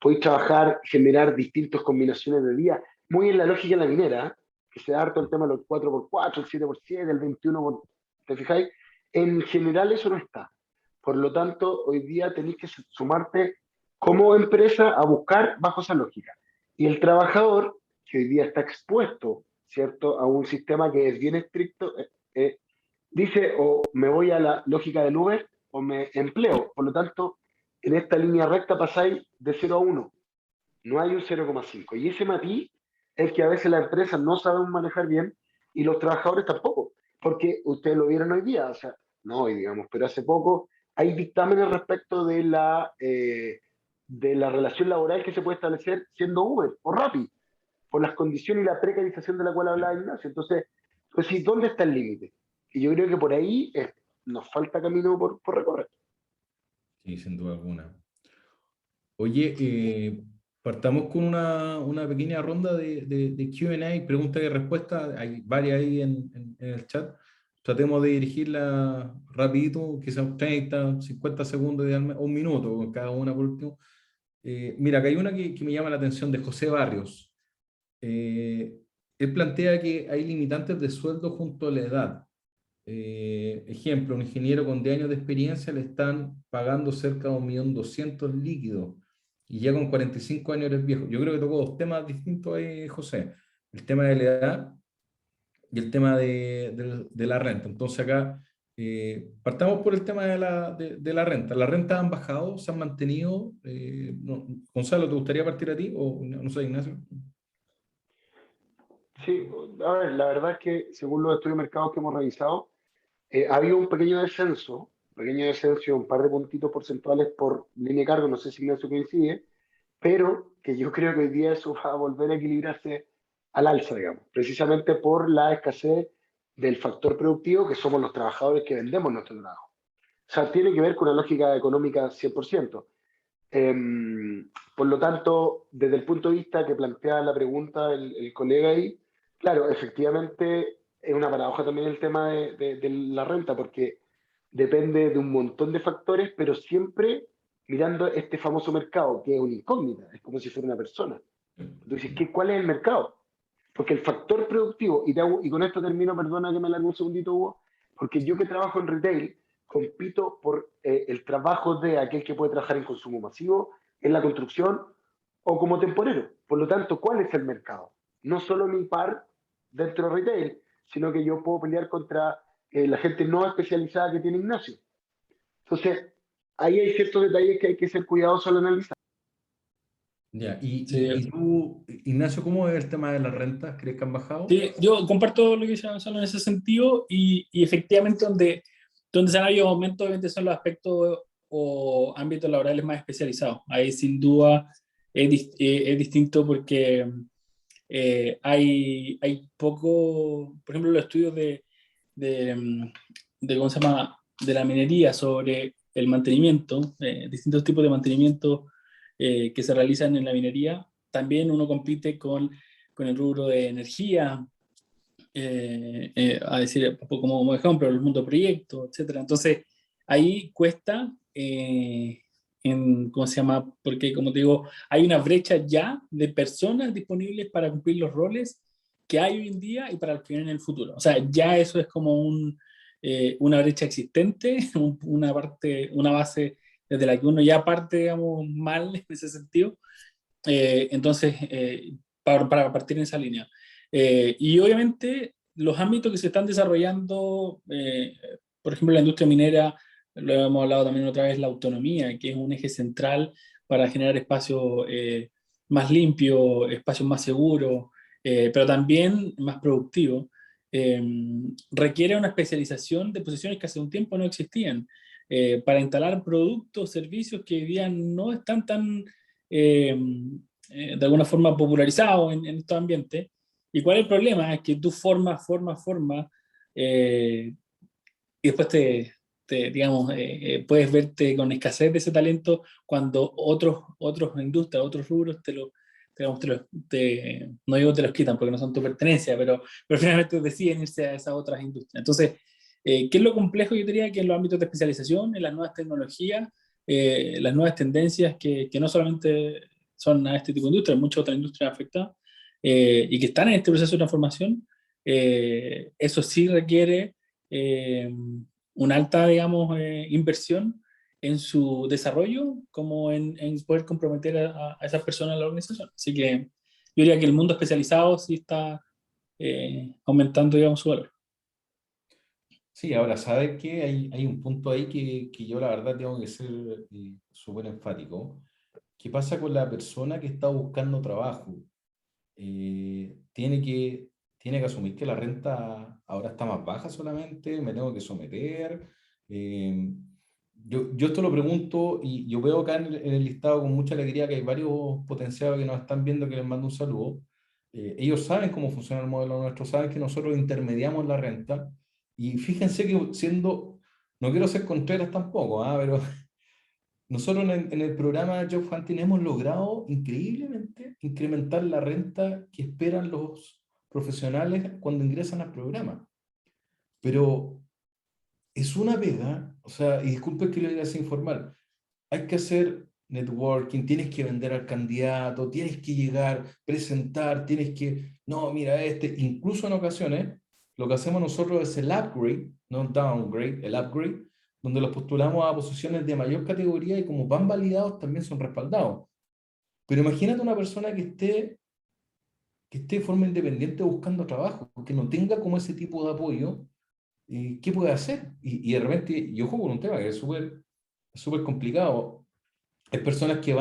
podéis trabajar, generar distintas combinaciones de días, muy en la lógica de la minera, ¿eh? Que se da harto el tema de los 4x4, el 7x7, el 21 por, ¿te fijáis? En general eso no está. Por lo tanto, hoy día tenéis que sumarte como empresa a buscar bajo esa lógica. Y el trabajador, que hoy día está expuesto, ¿cierto?, a un sistema que es bien estricto, dice o me voy a la lógica del Uber o me empleo. Por lo tanto, en esta línea recta pasáis de 0 a 1. No hay un 0,5. Y ese matiz es que a veces las empresas no saben manejar bien y los trabajadores tampoco. Porque ustedes lo vieron hoy día, o sea, no hoy, digamos, pero hace poco hay dictámenes respecto de la relación laboral que se puede establecer siendo Uber o Rappi, por las condiciones y la precarización de la cual hablaba Ignacio. Entonces, pues sí, ¿dónde está el límite? Y yo creo que por ahí nos falta camino por recorrer. Sí, sin duda alguna. Oye, partamos con una pequeña ronda de Q&A, preguntas y respuestas. Hay varias ahí en el chat. Tratemos de dirigirla rapidito, quizás 30, 50 segundos, o un minuto cada una por último. Mira, acá hay una que me llama la atención de José Barrios. Él plantea que hay limitantes de sueldo junto a la edad. Ejemplo, un ingeniero con 10 años de experiencia le están pagando cerca de 1.200.000 líquidos y ya con 45 años eres viejo. Yo creo que tocó dos temas distintos ahí, José. El tema de la edad y el tema de la renta. Entonces acá partamos por el tema de la renta. ¿Las rentas han bajado? ¿Se han mantenido? Gonzalo, ¿te gustaría partir a ti? O no sé, Ignacio. Sí, a ver, la verdad es que según los estudios de mercados que hemos revisado, ha habido un pequeño descenso, un par de puntitos porcentuales por línea de cargo, no sé si eso coincide, pero que yo creo que hoy día eso va a volver a equilibrarse al alza, digamos, precisamente por la escasez del factor productivo que somos los trabajadores que vendemos nuestro trabajo. O sea, tiene que ver con una lógica económica 100%. Por lo tanto, desde el punto de vista que plantea la pregunta el colega ahí, claro, efectivamente es una paradoja también el tema de la renta, porque depende de un montón de factores, pero siempre mirando este famoso mercado, que es una incógnita, es como si fuera una persona. Tú dices, ¿cuál es el mercado? Porque el factor productivo, y con esto termino, perdona que me largue un segundito, Hugo, porque yo que trabajo en retail, compito por el trabajo de aquel que puede trabajar en consumo masivo, en la construcción o como temporero. Por lo tanto, ¿cuál es el mercado? No solo mi par dentro de retail, sino que yo puedo pelear contra la gente no especializada que tiene Ignacio. Entonces, ahí hay ciertos detalles que hay que ser cuidadosos al analizar. Ya, Sí, y tú, Ignacio, ¿cómo es el tema de las rentas? ¿Crees que han bajado? sí, yo comparto lo que dice Gonzalo en ese sentido y efectivamente donde se han habido aumentos obviamente son los aspectos o ámbitos laborales más especializados. Ahí sin duda es distinto porque hay poco, por ejemplo, los estudios ¿cómo se llama? De la minería sobre el mantenimiento, distintos tipos de mantenimiento que se realizan en la minería. También uno compite con el rubro de energía, a decir, como ejemplo, el mundo proyecto, etcétera. Entonces, ahí cuesta, ¿cómo se llama? Porque, como te digo, hay una brecha ya de personas disponibles para cumplir los roles que hay hoy en día y para los que vienen en el futuro. O sea, ya eso es como una brecha existente, una base desde la que uno ya parte, digamos, mal en ese sentido. Entonces, para partir en esa línea. Y obviamente los ámbitos que se están desarrollando, por ejemplo, la industria minera, lo hemos hablado también otra vez, la autonomía, que es un eje central para generar espacios más limpios, espacios más seguros, pero también más productivos. eh, Requiere una especialización de posiciones que hace un tiempo no existían, para instalar productos, servicios que hoy día no están tan eh, de alguna forma popularizado en estos ambientes. ¿Y cuál es el problema? Es que tú formas, y después digamos, puedes verte con escasez de ese talento cuando otros industrias, otros rubros te digamos, no digo te los quitan porque no son tu pertenencia, pero finalmente deciden irse a esas otras industrias. Entonces, ¿qué es lo complejo? Yo diría que en los ámbitos de especialización, en las nuevas tecnologías, las nuevas tendencias que no solamente son a este tipo de industria, muchas otras industrias afectadas, y que están en este proceso de transformación, eso sí requiere una alta, digamos, inversión en su desarrollo, como en poder comprometer a esas personas en la organización. Así que yo diría que el mundo especializado sí está aumentando, digamos, su valor. Sí, ahora, ¿sabes qué? Hay un punto ahí que yo la verdad tengo que ser súper enfático. ¿Qué pasa con la persona que está buscando trabajo? Tiene que asumir que la renta ahora está más baja solamente, me tengo que someter. eh, yo esto lo pregunto y yo veo acá en el listado con mucha alegría que hay varios potenciados que nos están viendo que les mando un saludo. Ellos saben cómo funciona el modelo nuestro, saben que nosotros intermediamos la renta y fíjense que siendo, no quiero ser contreras tampoco, pero nosotros en el programa Job Hunting hemos logrado increíblemente incrementar la renta que esperan los profesionales cuando ingresan al programa. Pero es una pega, o sea, y disculpe que lo diga así informal, hay que hacer networking, tienes que vender al candidato, tienes que llegar, presentar, no, mira incluso en ocasiones, lo que hacemos nosotros es el upgrade, no downgrade, el upgrade, donde los postulamos a posiciones de mayor categoría y como van validados también son respaldados. Pero imagínate una persona que esté de forma independiente buscando trabajo, que no tenga como ese tipo de apoyo, ¿qué puede hacer? Y de repente, yo juego con un tema que es súper complicado. Hay personas que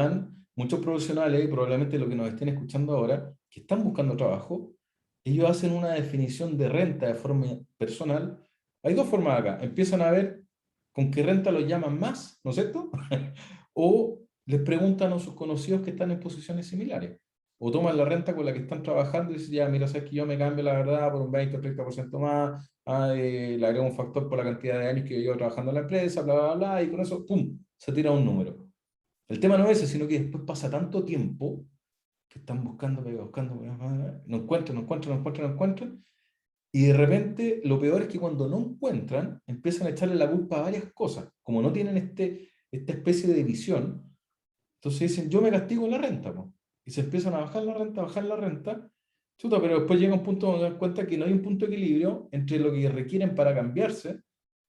muchos profesionales, y probablemente lo que nos estén escuchando ahora, que están buscando trabajo, ellos hacen una definición de renta de forma personal. Hay dos formas acá. Empiezan a ver con qué renta los llaman más, ¿no es cierto? O les preguntan a sus conocidos que están en posiciones similares. O toman la renta con la que están trabajando y dicen, ya, mira, sabes que yo me cambio la verdad por un 20 o 30% más, le agrego un factor por la cantidad de años que yo llevo trabajando en la empresa, bla, bla, bla, y con eso, ¡pum!, se tira un número. El tema no es ese, sino que después pasa tanto tiempo que están buscando, buscando, no encuentran, no encuentran, no encuentran, no encuentran, y de repente lo peor es que cuando no encuentran, empiezan a echarle la culpa a varias cosas. Como no tienen esta especie de visión, entonces dicen, yo me castigo en la renta, po. Y se empiezan a bajar la renta, chuta, pero después llega un punto donde dan cuenta que no hay un punto de equilibrio entre lo que requieren para cambiarse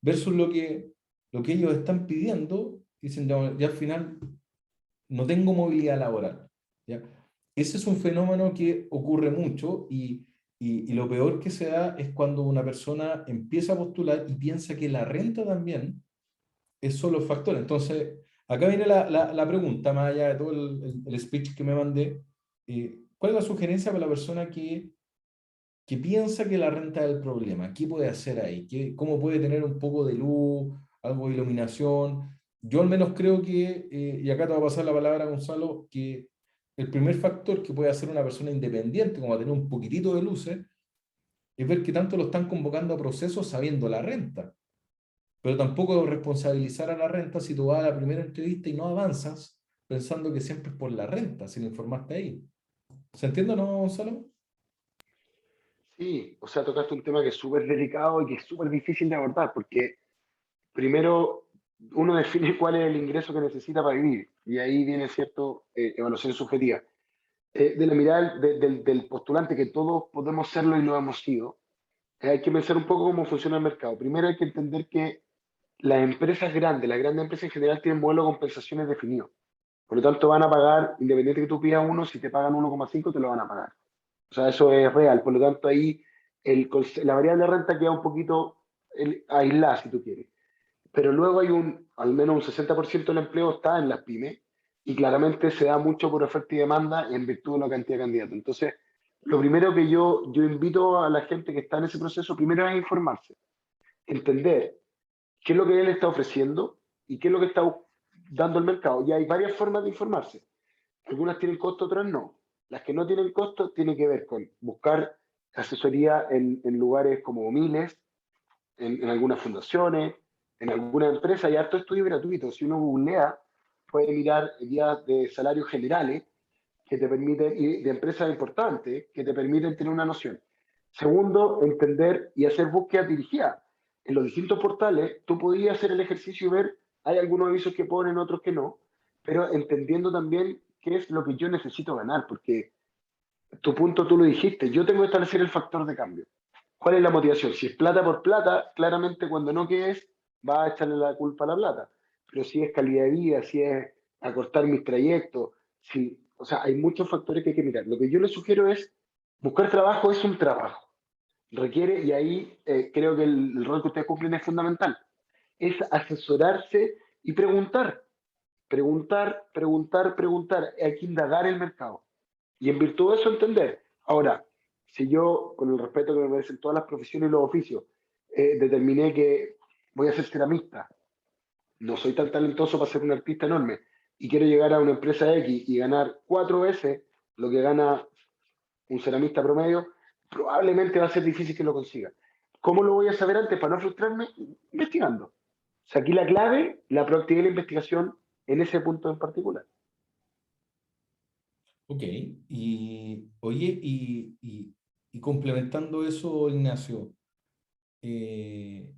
versus lo que ellos están pidiendo, y dicen, ya al final no tengo movilidad laboral. ¿Ya? Ese es un fenómeno que ocurre mucho y lo peor que se da es cuando una persona empieza a postular y piensa que la renta también es solo factor. Entonces, acá viene la pregunta, más allá de todo el speech que me mandé. ¿Cuál es la sugerencia para la persona que piensa que la renta es el problema? ¿Qué puede hacer ahí? ¿Cómo puede tener un poco de luz, algo de iluminación? Yo al menos creo que, y acá te va a pasar la palabra, Gonzalo, que el primer factor que puede hacer una persona independiente, como a tener un poquitito de luces, es ver que tanto lo están convocando a procesos sabiendo la renta. Pero tampoco responsabilizar a la renta si tú vas a la primera entrevista y no avanzas pensando que siempre es por la renta, si lo informaste ahí. ¿Se entiende o no, Gonzalo? Sí, o sea, tocaste un tema que es súper delicado y que es súper difícil de abordar, porque primero uno define cuál es el ingreso que necesita para vivir, y ahí viene cierto evaluación subjetiva. De la mirada del postulante, que todos podemos serlo y lo hemos sido, hay que pensar un poco cómo funciona el mercado. Primero hay que entender que las grandes empresas en general tienen modelos de compensaciones definidos. Por lo tanto, van a pagar, independiente que tú pidas uno, si te pagan 1,5, te lo van a pagar. O sea, eso es real. Por lo tanto, ahí la variable de renta queda un poquito aislada, si tú quieres. Pero luego al menos un 60% del empleo está en las pymes y claramente se da mucho por oferta y demanda en virtud de la cantidad de candidatos. Entonces, lo primero que yo invito a la gente que está en ese proceso, primero es informarse, entender qué es lo que él está ofreciendo y qué es lo que está dando el mercado. Y hay varias formas de informarse. Algunas tienen costo, otras no. Las que no tienen costo tienen que ver con buscar asesoría en lugares como Miles, en algunas fundaciones, en algunas empresas. Hay harto estudio gratuito. Si uno googlea, puede mirar guías de salarios generales que te permiten, y de empresas importantes, que te permiten tener una noción. Segundo, entender y hacer búsquedas dirigidas. En los distintos portales, tú podías hacer el ejercicio y ver, hay algunos avisos que ponen, otros que no, pero entendiendo también qué es lo que yo necesito ganar, porque tu punto tú lo dijiste, yo tengo que establecer el factor de cambio. ¿Cuál es la motivación? Si es plata por plata, claramente cuando no quedes, va a echarle la culpa a la plata. Pero si es calidad de vida, si es acortar mis trayectos, si, o sea, hay muchos factores que hay que mirar. Lo que yo les sugiero es, buscar trabajo es un trabajo. Requiere, y ahí creo que el rol que ustedes cumplen es fundamental, es asesorarse y preguntar. Preguntar, preguntar, preguntar. Hay que indagar el mercado. Y en virtud de eso entender. Ahora, si yo, con el respeto que me merecen todas las profesiones y los oficios, determiné que voy a ser ceramista, no soy tan talentoso para ser un artista enorme, y quiero llegar a una empresa X y ganar 4 veces lo que gana un ceramista promedio, probablemente va a ser difícil que lo consiga. ¿Cómo lo voy a saber antes para no frustrarme? Investigando. O sea, aquí la clave, la proactividad y la investigación en ese punto en particular. Ok, y oye, y complementando eso, Ignacio, eh,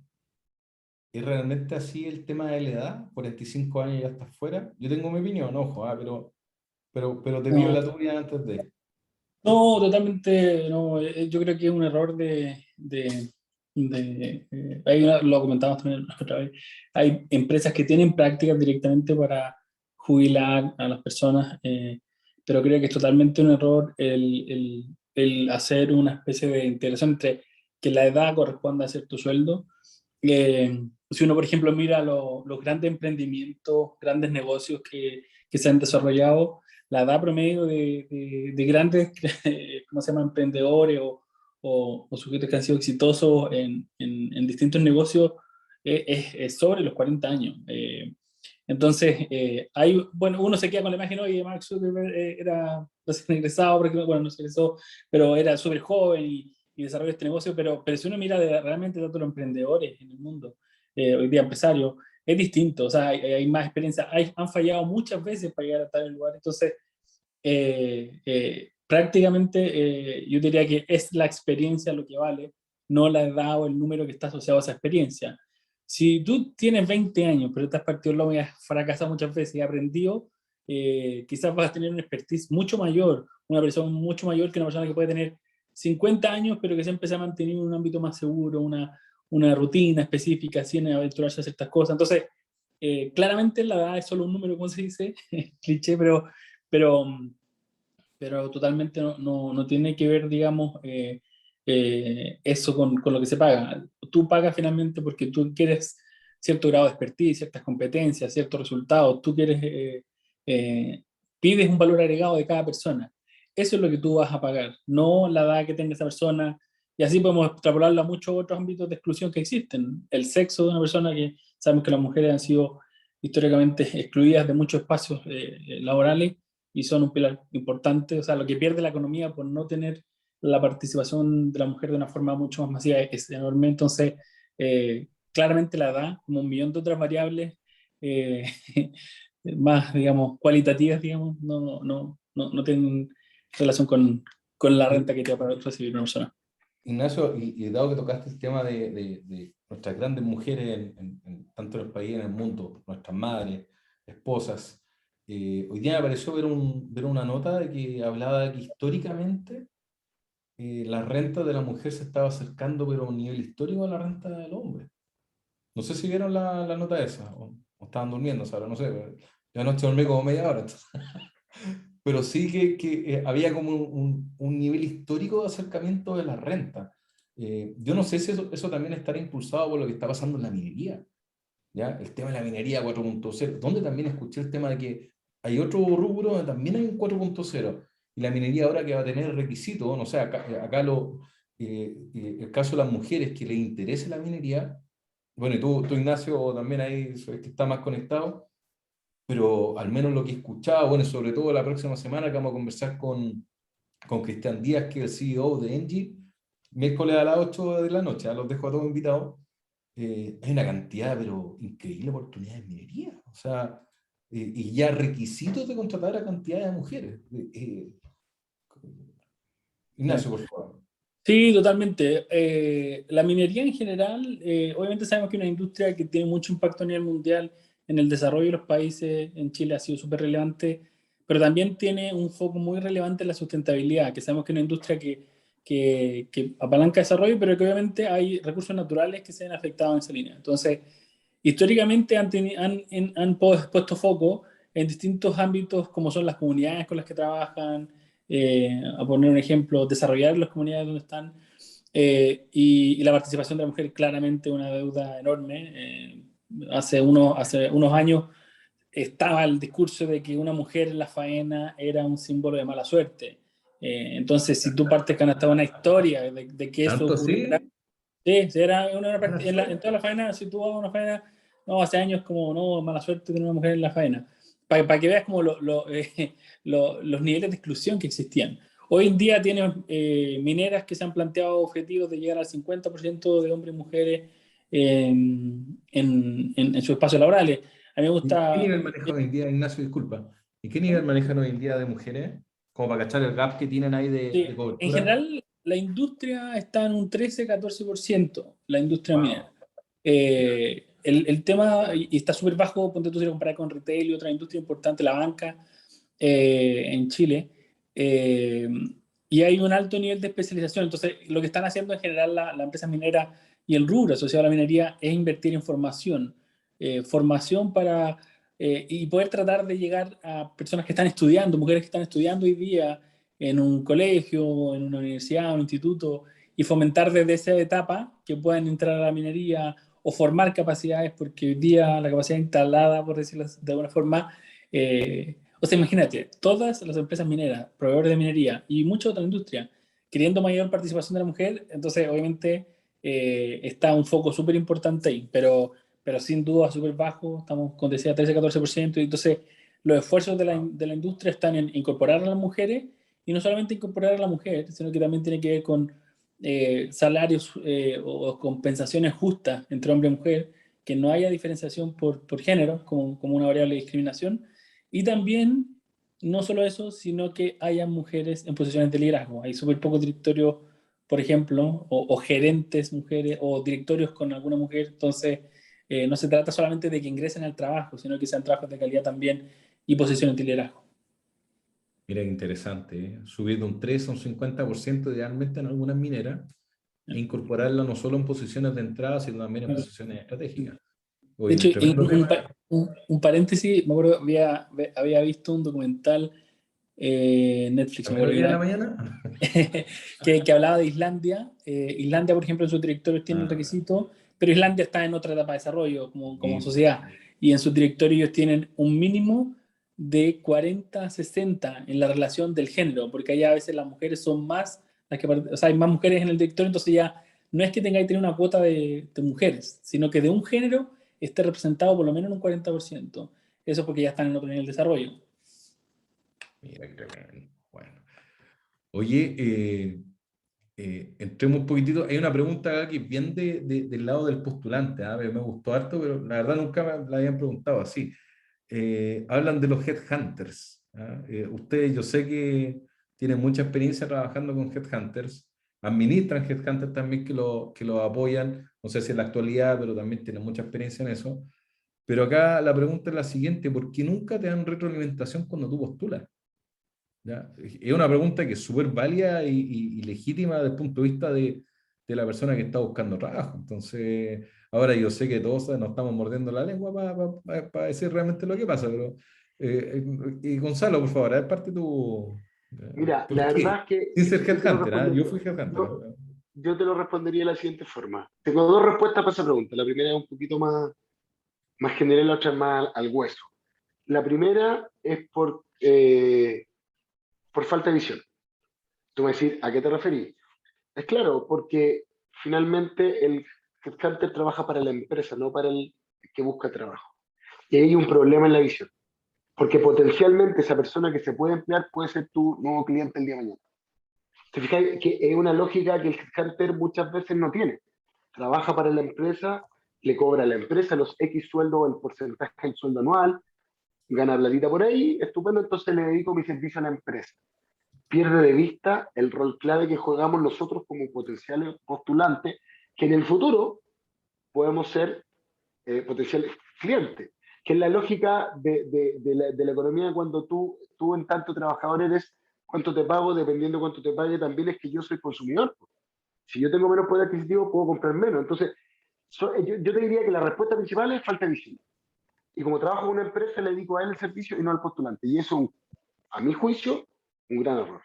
¿es realmente así el tema de la edad? 45 años ya estás fuera. Yo tengo mi opinión, ojo, pero te pido No, la tuya antes de... no, totalmente, no. Yo creo que es un error ahí lo comentamos también otra vez. Hay empresas que tienen prácticas directamente para jubilar a las personas, pero creo que es totalmente un error el hacer una especie de integración entre que la edad corresponda a cierto sueldo. Si uno, por ejemplo, mira los grandes emprendimientos, grandes negocios que se han desarrollado, la edad promedio de grandes, ¿cómo se llama?, emprendedores o sujetos que han sido exitosos en distintos negocios es sobre los 40 años. Entonces, bueno, uno se queda con la imagen, oye, Mark Zuckerberg era recién egresado, porque, bueno, no se egresó, pero era súper joven y desarrolló este negocio, pero si uno mira realmente todos los emprendedores en el mundo, hoy día empresarios, es distinto, o sea, hay más experiencia, han fallado muchas veces para llegar a tal lugar, entonces prácticamente yo diría que es la experiencia lo que vale, no la edad o el número que está asociado a esa experiencia. Si tú tienes 20 años, pero te has partido el lomo y has fracasado muchas veces y has aprendido, quizás vas a tener una expertise mucho mayor, una persona mucho mayor que una persona que puede tener 50 años, pero que siempre se ha mantenido en un ámbito más seguro, una rutina específica, sin aventurarse a ciertas cosas. Entonces, claramente la edad es solo un número, como se dice, cliché, pero, pero totalmente no tiene que ver, digamos, eso con lo que se paga. Tú pagas finalmente porque tú quieres cierto grado de expertise, ciertas competencias, ciertos resultados, tú quieres, pides un valor agregado de cada persona. Eso es lo que tú vas a pagar, no la edad que tenga esa persona. Y así podemos extrapolarlo a muchos otros ámbitos de exclusión que existen. El sexo de una persona, que sabemos que las mujeres han sido históricamente excluidas de muchos espacios laborales, y son un pilar importante. O sea, lo que pierde la economía por no tener la participación de la mujer de una forma mucho más masiva es enorme. Entonces, claramente la edad, como un millón de otras variables eh, más, digamos, cualitativas, digamos, no tienen relación con la renta que te va a recibir una persona. Ignacio, y dado que tocaste el tema de nuestras grandes mujeres, tanto en el país y en el mundo, nuestras madres, esposas, hoy día me pareció ver una nota de que hablaba de que históricamente la renta de la mujer se estaba acercando, pero a un nivel histórico, a la renta del hombre. No sé si vieron la nota esa, o estaban durmiendo, ahora no sé, pero yo anoche dormí como media hora. Pero sí que había como un nivel histórico de acercamiento de la renta. Yo no sé si eso también estará impulsado por lo que está pasando en la minería, ¿ya? El tema de la minería 4.0, donde también escuché el tema de que hay otro rubro donde también hay un 4.0, y la minería ahora que va a tener requisitos, no sé, acá el caso de las mujeres que les interese la minería, bueno, y tú Ignacio, también ahí que está más conectado, pero al menos lo que he escuchado, bueno, sobre todo la próxima semana que vamos a conversar con Cristian Díaz, que es el CEO de Engie, miércoles a las 8 de la noche, los dejo a todos invitados. Hay una cantidad, pero increíble, oportunidades de minería. O sea, y ya requisitos de contratar a cantidad de mujeres. Ignacio, por favor. Sí, totalmente. La minería en general, obviamente sabemos que es una industria que tiene mucho impacto a nivel mundial en el desarrollo de los países. En Chile ha sido súper relevante, pero también tiene un foco muy relevante en la sustentabilidad, que sabemos que es una industria que apalanca desarrollo, pero que obviamente hay recursos naturales que se ven afectados en esa línea. Entonces, históricamente han puesto foco en distintos ámbitos, como son las comunidades con las que trabajan, a poner un ejemplo, desarrollar las comunidades donde están, y la participación de la mujer claramente una deuda enorme. Hace unos años estaba el discurso de que una mujer en la faena era un símbolo de mala suerte. Entonces, si tú partes con hasta una historia de que eso ¿Tanto ocurriera, sí? sí, sí, Mala en suerte. toda la faena, si tú vas a una faena, no, hace años como, no, mala suerte tener una mujer en la faena, para que veas como los niveles de exclusión que existían. Hoy en día tienes mineras que se han planteado objetivos de llegar al 50% de hombres y mujeres en sus espacios laborales. A mí me ¿Y qué gusta. nivel maneja hoy en día, Ignacio? Disculpa. ¿Y qué nivel manejan hoy en día de mujeres? Como para cachar el gap que tienen ahí de Sí, en cobertura. general, la industria está en un 13-14%, la industria minera. Wow. El tema, y está súper bajo, ponte tú si lo comparas con retail y otra industria importante, la banca, en Chile. eh, y hay un alto nivel de especialización. Entonces, lo que están haciendo en general la empresa minera y el rubro asociado a la minería es invertir en formación para, y poder tratar de llegar a personas que están estudiando, mujeres que están estudiando hoy día en un colegio, en una universidad, un instituto, y fomentar desde esa etapa que puedan entrar a la minería o formar capacidades, porque hoy día la capacidad instalada, por decirlo de alguna forma, o sea, imagínate, todas las empresas mineras, proveedores de minería y mucha otra industria, queriendo mayor participación de la mujer, entonces obviamente está un foco súper importante ahí, pero sin duda súper bajo, estamos con, decía, 13-14%, y entonces los esfuerzos de la industria están en incorporar a las mujeres, y no solamente incorporar a la mujer, sino que también tiene que ver con salarios o compensaciones justas entre hombre y mujer, que no haya diferenciación por género como una variable de discriminación, y también no solo eso, sino que haya mujeres en posiciones de liderazgo. Hay súper pocos directorios, por ejemplo, o gerentes mujeres, o directorios con alguna mujer. Entonces, no se trata solamente de que ingresen al trabajo, sino que sean trabajos de calidad también y posiciones de liderazgo. Mira qué interesante, ¿eh? Subir de un 3 a un 50% idealmente en algunas mineras e incorporarla no solo en posiciones de entrada, sino también en posiciones estratégicas. De Hoy hecho, un tremendo tema. un paréntesis, me acuerdo, había visto un documental en Netflix, me ¿También acuerdo hoy que día en la era, mañana? que hablaba de Islandia. Islandia, por ejemplo, en sus directorios tienen Ah, requisitos, pero Islandia está en otra etapa de desarrollo como sí. sociedad. Y en sus directorios ellos tienen un mínimo de 40-60 en la relación del género, porque allá a veces las mujeres son más, o sea, hay más mujeres en el directorio, entonces ya no es que tengáis que tener una cuota de mujeres, sino que de un género esté representado por lo menos en un 40%. Eso porque ya están en otro nivel de desarrollo. Mira qué tremendo. Bueno. Oye, entremos un poquitito. Hay una pregunta acá que es bien del lado del postulante. ¿Ah? Me gustó harto, pero la verdad nunca me la habían preguntado así. Hablan de los headhunters. ¿Ah? Ustedes, yo sé que tienen mucha experiencia trabajando con headhunters, administran headhunters también que lo apoyan, no sé si en la actualidad, pero también tienen mucha experiencia en eso. Pero acá la pregunta es la siguiente: ¿por qué nunca te dan retroalimentación cuando tú postulas? ¿Ya? Es una pregunta que es súper válida y legítima desde el punto de vista de la persona que está buscando trabajo. Entonces, ahora yo sé que todos nos estamos mordiendo la lengua para decir realmente lo que pasa, pero y Gonzalo, por favor, a ver, parte tu... Mira, ¿Por la qué? verdad es que Sin ser yo te lo headhunter, ¿ah? Yo respondería, fui headhunter. yo, yo te lo respondería de la siguiente forma. Tengo dos respuestas para esa pregunta. La primera es un poquito más general, la otra es más al hueso. La primera es por falta de visión. Tú me decís, ¿a qué te referís? Es claro, porque finalmente el headhunter trabaja para la empresa, no para el que busca trabajo. Y ahí hay un problema en la visión, porque potencialmente esa persona que se puede emplear puede ser tu nuevo cliente el día de mañana. ¿Te fijas que es una lógica que el headhunter muchas veces no tiene? Trabaja para la empresa, le cobra a la empresa los X sueldos o el porcentaje del sueldo anual, gana platita por ahí, estupendo, entonces le dedico mi servicio a la empresa. Pierde de vista el rol clave que jugamos nosotros como potenciales postulantes, que en el futuro podemos ser potenciales clientes, que es la lógica de la economía cuando tú en tanto trabajador eres cuánto te pago, dependiendo cuánto te pague, también es que yo soy consumidor. Si yo tengo menos poder adquisitivo, puedo comprar menos. Entonces, yo te diría que la respuesta principal es falta de visión. Y como trabajo en una empresa, le dedico a él el servicio y no al postulante. Y eso, a mi juicio, un gran error.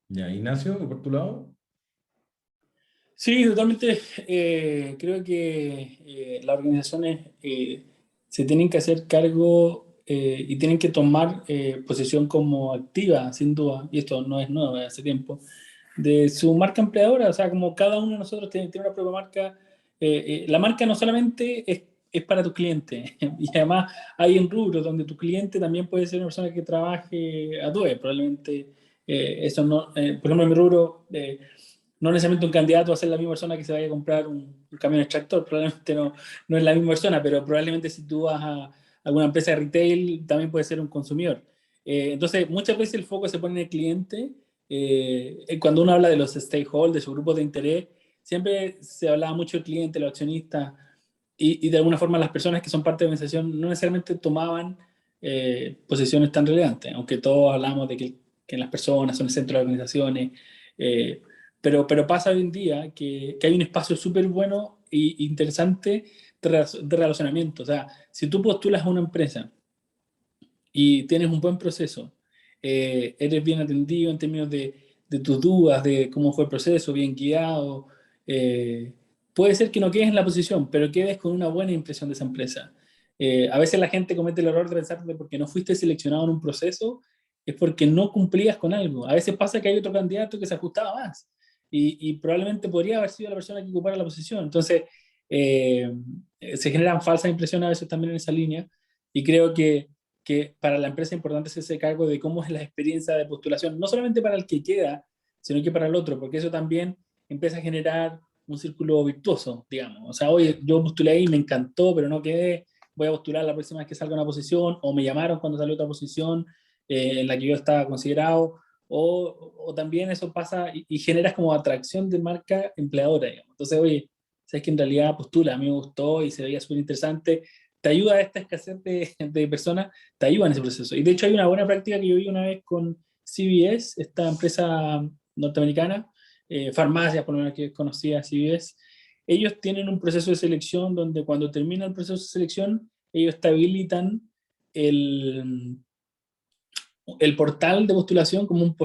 Ya, Ignacio, por tu lado. Sí, totalmente. Creo que las organizaciones se tienen que hacer cargo y tienen que tomar posición como activa, sin duda, y esto no es nuevo, de hace tiempo, de su marca empleadora. O sea, como cada uno de nosotros tiene una propia marca, la marca no solamente es para tu cliente, y además hay en rubros donde tu cliente también puede ser una persona que trabaje a tu vez. Probablemente eso no, por ejemplo, en mi rubro, no necesariamente un candidato va a ser la misma persona que se vaya a comprar un camión extractor, probablemente no es la misma persona, pero probablemente si tú vas a alguna empresa de retail, también puede ser un consumidor. Entonces, muchas veces el foco se pone en el cliente. Cuando uno habla de los stakeholders o grupos de interés, siempre se hablaba mucho del cliente, los accionistas, y de alguna forma las personas que son parte de la organización no necesariamente tomaban posiciones tan relevantes, aunque todos hablamos de que las personas son el centro de las organizaciones. eh, pero pasa hoy en día que hay un espacio súper bueno e interesante de relacionamiento. O sea, si tú postulas a una empresa y tienes un buen proceso, eres bien atendido en términos de tus dudas, de cómo fue el proceso, bien guiado, eh, puede ser que no quedes en la posición, pero quedes con una buena impresión de esa empresa. A veces la gente comete el error de pensar que porque no fuiste seleccionado en un proceso es porque no cumplías con algo. A veces pasa que hay otro candidato que se ajustaba más y probablemente podría haber sido la persona que ocupara la posición. Entonces, eh, se generan falsas impresiones a veces también en esa línea y creo que para la empresa es importante hacerse cargo de cómo es la experiencia de postulación, no solamente para el que queda, sino que para el otro, porque eso también empieza a generar un círculo virtuoso, digamos. O sea, oye, yo postulé ahí, me encantó, pero no quedé, voy a postular la próxima vez que salga una posición, o me llamaron cuando salió otra posición en la que yo estaba considerado, o también eso pasa y generas como atracción de marca empleadora, digamos. Entonces, oye, sabes que en realidad postula, a mí me gustó y se veía súper interesante, te ayuda a esta escasez de personas, te ayuda en ese proceso. Y de hecho hay una buena práctica que yo vi una vez con CVS, esta empresa norteamericana, farmacias por lo menos que conocía CVS. Ellos tienen un proceso de selección donde cuando termina el proceso de selección, ellos estabilizan el, el portal de postulación como un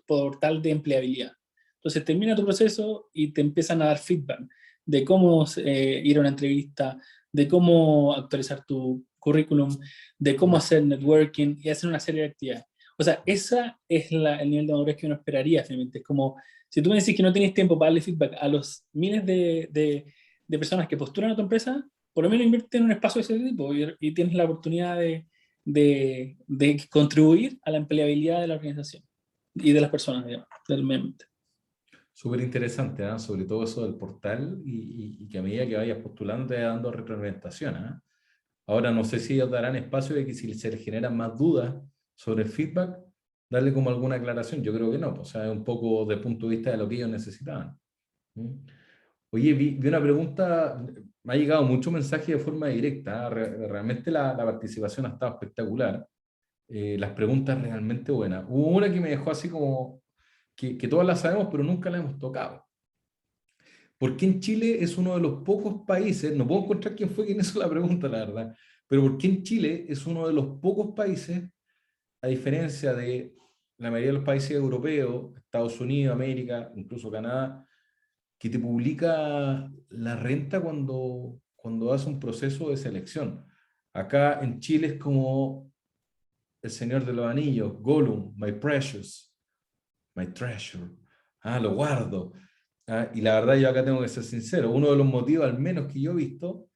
portal de empleabilidad. Entonces termina tu proceso y te empiezan a dar feedback de cómo ir a una entrevista, de cómo actualizar tu currículum, de cómo hacer networking y hacer una serie de actividades. O sea, esa es el nivel de madurez que uno esperaría, finalmente. Es como, si tú me decís que no tienes tiempo para darle feedback a los miles de personas que postulan a tu empresa, por lo menos invierte en un espacio de ese tipo y tienes la oportunidad de contribuir a la empleabilidad de la organización y de las personas, digamos, realmente. Súper interesante, ¿ah? Sobre todo eso del portal y que a medida que vayas postulando te vaya dando retroalimentación, ¿ah? Ahora no sé si ellos darán espacio de que si se les generan más dudas sobre el feedback, darle como alguna aclaración. Yo creo que no, pues, o sea, es un poco de punto de vista de lo que ellos necesitaban. ¿Mm? Oye, vi una pregunta, me ha llegado mucho mensaje de forma directa, ¿ah? Realmente la participación ha estado espectacular. Las preguntas realmente buenas. Hubo una que me dejó así como que todas las sabemos, pero nunca la hemos tocado. ¿Por qué en Chile es uno de los pocos países, no puedo encontrar quién fue quien hizo la pregunta, la verdad, pero por qué en Chile es uno de los pocos países, a diferencia de la mayoría de los países europeos, Estados Unidos, América, incluso Canadá, que te publica la renta cuando hace un proceso de selección? Acá en Chile es como el Señor de los Anillos, Gollum, my precious, my treasure. Ah, lo guardo. Ah, y la verdad yo acá tengo que ser sincero, uno de los motivos al menos que yo he visto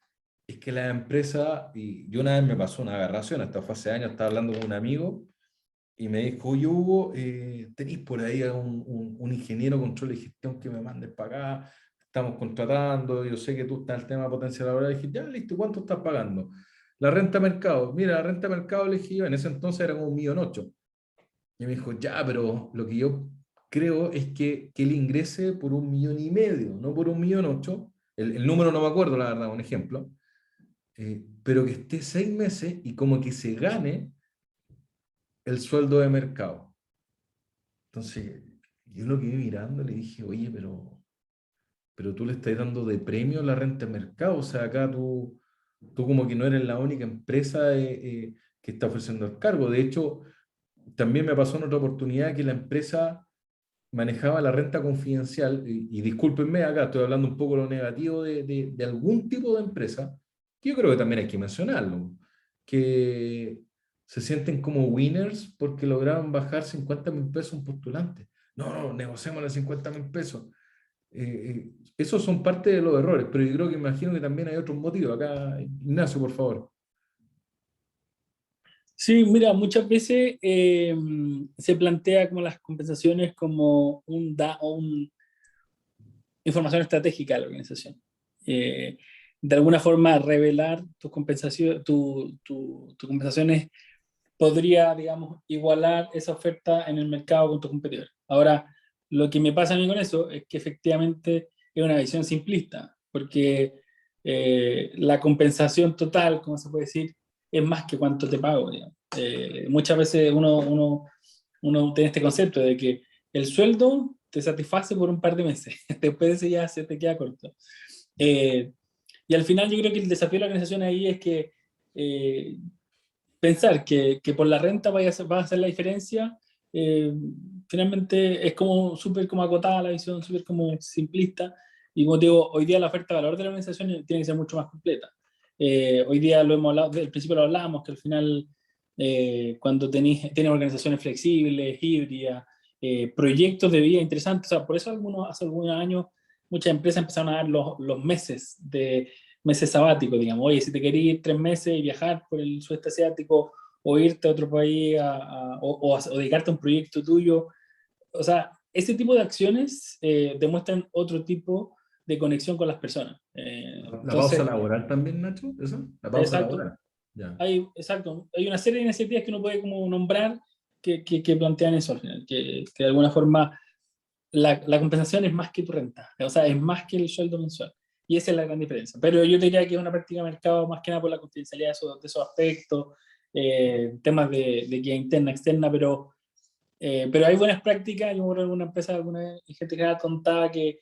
es que la empresa, y yo una vez me pasó una aberración, hasta fue hace años, estaba hablando con un amigo y me dijo, oye Hugo, ¿tenéis por ahí a un ingeniero control y gestión que me mandes para acá? Estamos contratando, yo sé que tú estás en el tema de potencial laboral. Y dije, ya listo, ¿cuánto estás pagando? la renta mercado. Mira, la renta mercado le dije yo, en ese entonces era como 1.800.000. Y me dijo, ya, pero lo que yo creo es que él ingrese por 1.500.000, no por 1.800.000. El número no me acuerdo, la verdad, un ejemplo. Pero que esté 6 meses y como que se gane el sueldo de mercado. Entonces, yo lo quedé mirando, le dije, oye, pero tú le estás dando de premio la renta de mercado, o sea, acá tú como que no eres la única empresa que está ofreciendo el cargo. De hecho, también me pasó en otra oportunidad que la empresa manejaba la renta confidencial, y discúlpenme, acá estoy hablando un poco de lo negativo de algún tipo de empresa, que yo creo que también hay que mencionarlo, que se sienten como winners porque lograron bajar 50.000 pesos un postulante. No, no, negociamos los 50.000 pesos. Esos son parte de los errores, pero yo creo que imagino que también hay otros motivos. Acá, Ignacio, por favor. Sí, mira, muchas veces se plantea como las compensaciones como información estratégica de la organización. Eh, de alguna forma, revelar tus compensaciones podría, digamos, igualar esa oferta en el mercado con tus competidores. Ahora, lo que me pasa a mí con eso es que efectivamente es una visión simplista, porque la compensación total, como se puede decir, es más que cuánto te pago, digamos. Muchas veces uno tiene este concepto de que el sueldo te satisface por un par de meses, después de ese ya se te queda corto. Eh, y al final yo creo que el desafío de la organización ahí es que pensar que por la renta va a hacer la diferencia, eh, finalmente es como súper como acotada la visión, súper como simplista, y como te digo, hoy día la oferta de valor de la organización tiene que ser mucho más completa. Hoy día lo hemos hablado, al principio lo hablábamos, que al final cuando tienes organizaciones flexibles, híbridas, proyectos de vida interesantes, o sea, por eso hace algunos años muchas empresas empezaron a dar los meses sabáticos, digamos. Oye, si te querés ir 3 meses y viajar por el sudeste asiático o irte a otro país o dedicarte a un proyecto tuyo, o sea, ese tipo de acciones demuestran otro tipo de conexión con las personas. La pausa Entonces, laboral también, Nacho, ¿eso? La pausa exacto, laboral. Ya. hay una serie de iniciativas que uno puede como nombrar que plantean eso al final, que de alguna forma la compensación es más que tu renta, o sea, es más que el sueldo mensual. Y esa es la gran diferencia. Pero yo diría que es una práctica de mercado más que nada por la confidencialidad de esos aspectos, temas de guía interna, externa, pero hay buenas prácticas. Yo me acuerdo de alguna empresa, alguna gente que contaba que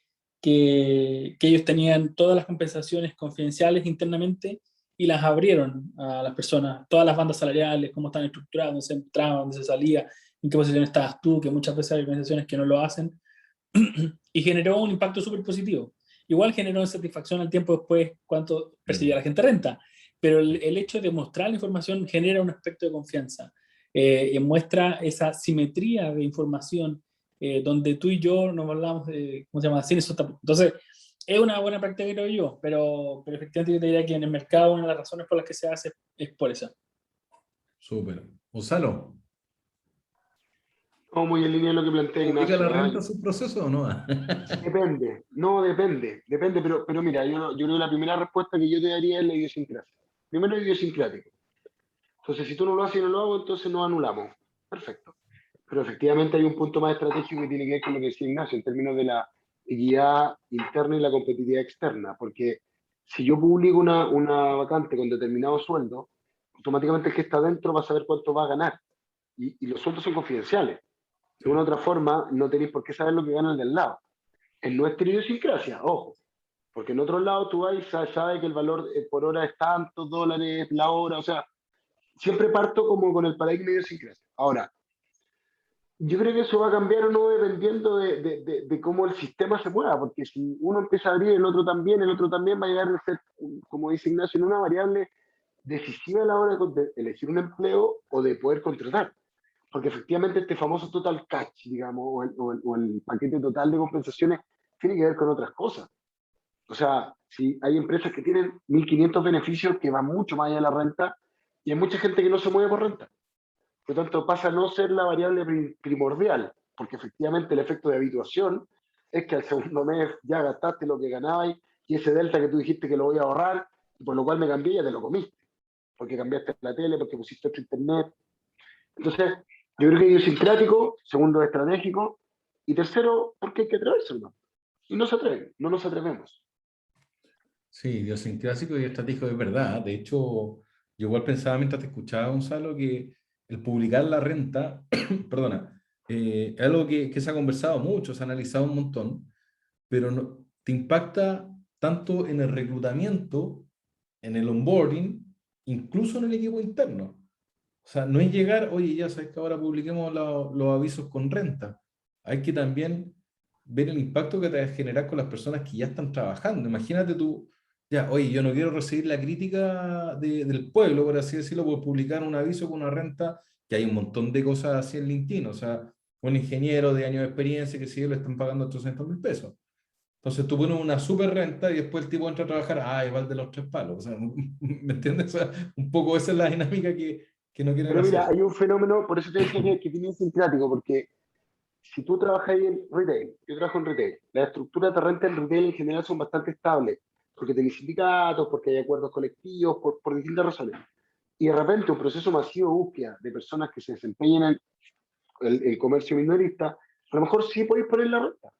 ellos tenían todas las compensaciones confidenciales internamente y las abrieron a las personas, todas las bandas salariales, cómo están estructuradas, dónde se entraba, dónde se salía, en qué posición estabas tú, que muchas veces hay organizaciones que no lo hacen, y generó un impacto súper positivo. Igual generó satisfacción al tiempo después cuánto percibía la gente renta, pero el hecho de mostrar la información genera un aspecto de confianza, y muestra esa simetría de información, donde tú y yo nos hablamos de, ¿cómo se llama? Sin esos tapujos. Entonces, es una buena práctica, creo yo, pero efectivamente yo te diría que en el mercado una de las razones por las que se hace es por eso. Súper. Gonzalo, No, muy en línea de lo que plantea ¿publica la Ignacio. ¿Ah? renta su proceso o no? Depende, no depende, pero mira, yo creo que la primera respuesta que yo te daría es la idiosincrasia. Primero, idiosincrático. Entonces, si tú no lo haces y no lo hago, entonces nos anulamos. Perfecto. Pero efectivamente hay un punto más estratégico que tiene que ver con lo que decía Ignacio, en términos de la equidad interna y la competitividad externa. Porque si yo publico una vacante con determinado sueldo, automáticamente el que está dentro va a saber cuánto va a ganar. Y los sueldos son confidenciales. De una u otra forma, no tenéis por qué saber lo que gana el del lado. En nuestra idiosincrasia, ojo, porque en otros lados tú vas y sabes que el valor por hora es tantos dólares la hora, o sea, siempre parto como con el paradigma de idiosincrasia. Ahora, yo creo que eso va a cambiar o no dependiendo de cómo el sistema se mueva, porque si uno empieza a abrir, el otro también va a llegar a ser, como dice Ignacio, en una variable decisiva a la hora de elegir un empleo o de poder contratar. Porque efectivamente este famoso total catch, digamos, o el paquete total de compensaciones, tiene que ver con otras cosas. O sea, si hay empresas que tienen 1.500 beneficios que van mucho más allá de la renta, y hay mucha gente que no se mueve por renta. Por lo tanto, pasa a no ser la variable primordial, porque efectivamente el efecto de habituación es que al segundo mes ya gastaste lo que ganabas y ese delta que tú dijiste que lo voy a ahorrar, y por lo cual me cambié, ya te lo comiste. porque cambiaste la tele, porque pusiste otro internet. Entonces, yo creo que idiosincrático, segundo, estratégico, y tercero, porque hay que atreverse, ¿no? Y no se atreven, no nos atrevemos. Sí, idiosincrásico y estratégico es verdad. De hecho, yo igual pensaba mientras te escuchaba, Gonzalo, que el publicar la renta, perdona, es algo que se ha conversado mucho, se ha analizado un montón, pero te impacta tanto en el reclutamiento, en el onboarding, incluso en el equipo interno. O sea, no es llegar, oye, ya sabes que ahora publiquemos los avisos con renta. Hay que también ver el impacto que te va a generar con las personas que ya están trabajando. Imagínate tú, ya, oye, yo no quiero recibir la crítica del pueblo, por así decirlo, por publicar un aviso con una renta, que hay un montón de cosas así en LinkedIn. O sea, un ingeniero de años de experiencia que si le están pagando 800.000 pesos. Entonces tú pones una super renta y después el tipo entra a trabajar, igual de los tres palos. O sea, ¿me entiendes? O sea, un poco esa es la dinámica que no quieren Pero mira, hacer. hay un fenómeno, por eso te decía que es idiosincrático, porque si tú trabajas ahí en retail, yo trabajo en retail, las estructuras de renta en retail en general son bastante estables, porque tenés sindicatos, porque hay acuerdos colectivos, por distintas razones. Y de repente un proceso masivo de búsqueda de personas que se desempeñen en el comercio minorista, a lo mejor sí podéis poner la renta.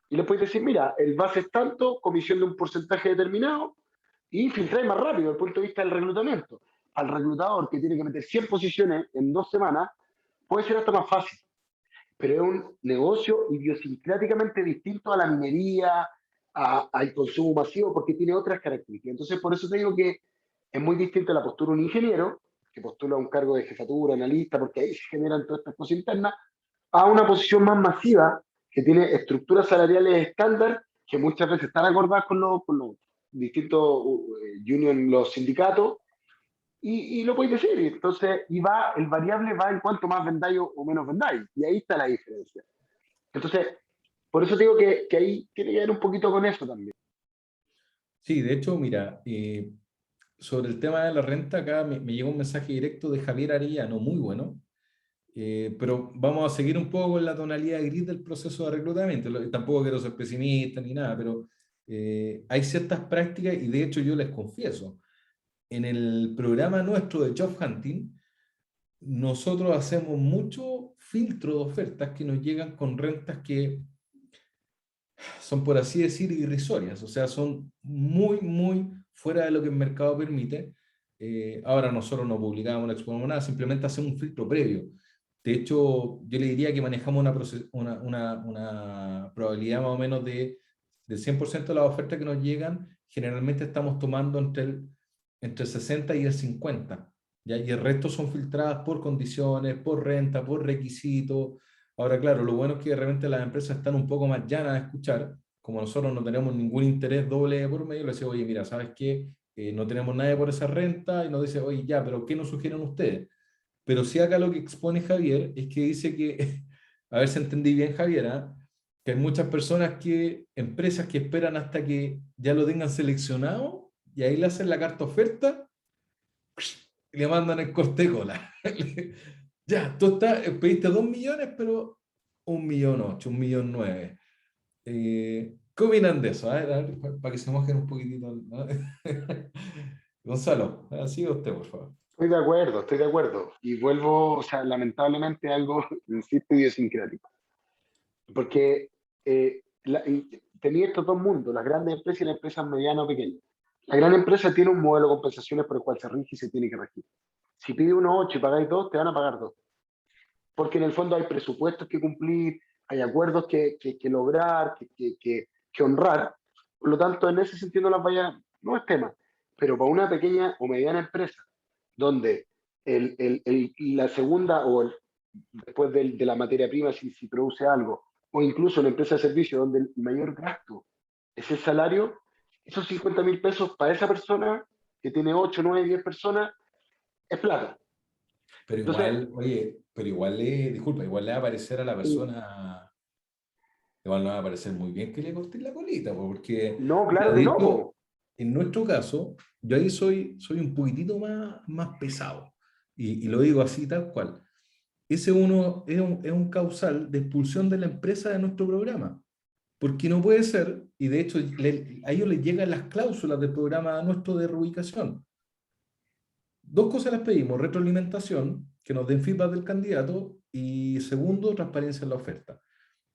Y le podéis decir, mira, el base es tanto, comisión de un porcentaje determinado, y filtráis más rápido desde el punto de vista del reclutamiento. Al reclutador que tiene que meter 100 posiciones en 2 semanas, puede ser hasta más fácil, pero es un negocio idiosincráticamente distinto a la minería, al consumo masivo, porque tiene otras características. Entonces, por eso te digo que es muy distinta la postura de un ingeniero, que postula un cargo de jefatura, analista, porque ahí se generan todas estas cosas internas, a una posición más masiva, que tiene estructuras salariales estándar, que muchas veces están acordadas con los distintos union, los sindicatos, y lo podéis decir. Entonces, el variable va en cuanto más vendáis o menos vendáis. Y ahí está la diferencia. Entonces, por eso digo que ahí tiene que ver un poquito con eso también. Sí, de hecho, mira, sobre el tema de la renta, acá me llegó un mensaje directo de Javier Arellano, muy bueno, pero vamos a seguir un poco con la tonalidad gris del proceso de reclutamiento. Tampoco quiero ser pesimista ni nada, pero hay ciertas prácticas y de hecho yo les confieso, en el programa nuestro de Job Hunting, nosotros hacemos mucho filtro de ofertas que nos llegan con rentas que son, por así decir, irrisorias, o sea, son muy, muy fuera de lo que el mercado permite. Ahora nosotros no publicamos, no exponemos nada, simplemente hacemos un filtro previo. De hecho, yo le diría que manejamos una probabilidad más o menos del 100% de las ofertas que nos llegan, generalmente estamos tomando entre el 60 y el 50, ¿ya? Y el resto son filtradas por condiciones, por renta, por requisitos. Ahora, claro, lo bueno es que de repente las empresas están un poco más llanas a escuchar, como nosotros no tenemos ningún interés doble por medio, le decimos, oye, mira, ¿sabes qué? No tenemos nada por esa renta, y nos dice, oye, ya, pero ¿qué nos sugieren ustedes? Pero sí acá lo que expone Javier es que dice que, a ver si entendí bien, Javier, ¿ah? Que hay muchas empresas que esperan hasta que ya lo tengan seleccionado y ahí le hacen la carta oferta y le mandan el corte de cola. Ya, pediste 2 millones, pero 1.800.000, 1.900.000. ¿Qué opinan de eso? A ver, para que se mojen un poquitito, ¿no? Gonzalo, siga usted, por favor. Estoy de acuerdo, estoy de acuerdo. Y vuelvo, o sea, lamentablemente algo, insisto, idiosincrático. Porque tenía estos dos mundos, las grandes empresas y las empresas medianas o pequeñas. La gran empresa tiene un modelo de compensaciones por el cual se rige y se tiene que regir. Si pide 1,8 y pagáis 2, te van a pagar 2. Porque en el fondo hay presupuestos que cumplir, hay acuerdos que lograr, que honrar. Por lo tanto, en ese sentido no es tema. Pero para una pequeña o mediana empresa, donde la segunda después de la materia prima, si produce algo, o incluso una empresa de servicio donde el mayor gasto es el salario, esos 50.000 pesos para esa persona que tiene 8, 9, 10 personas, es plata. Pero Entonces, igual, oye, disculpa, igual le va a parecer a la persona, igual no va a parecer muy bien que le corten la colita, porque, no, mira, claro que de no, hecho, po. en nuestro caso, yo ahí soy un poquitito más pesado, y lo digo así tal cual. Ese uno es un causal de expulsión de la empresa de nuestro programa, porque no puede ser, y de hecho a ellos les llegan las cláusulas del programa nuestro de reubicación. dos cosas les pedimos: retroalimentación, que nos den feedback del candidato, y segundo, transparencia en la oferta.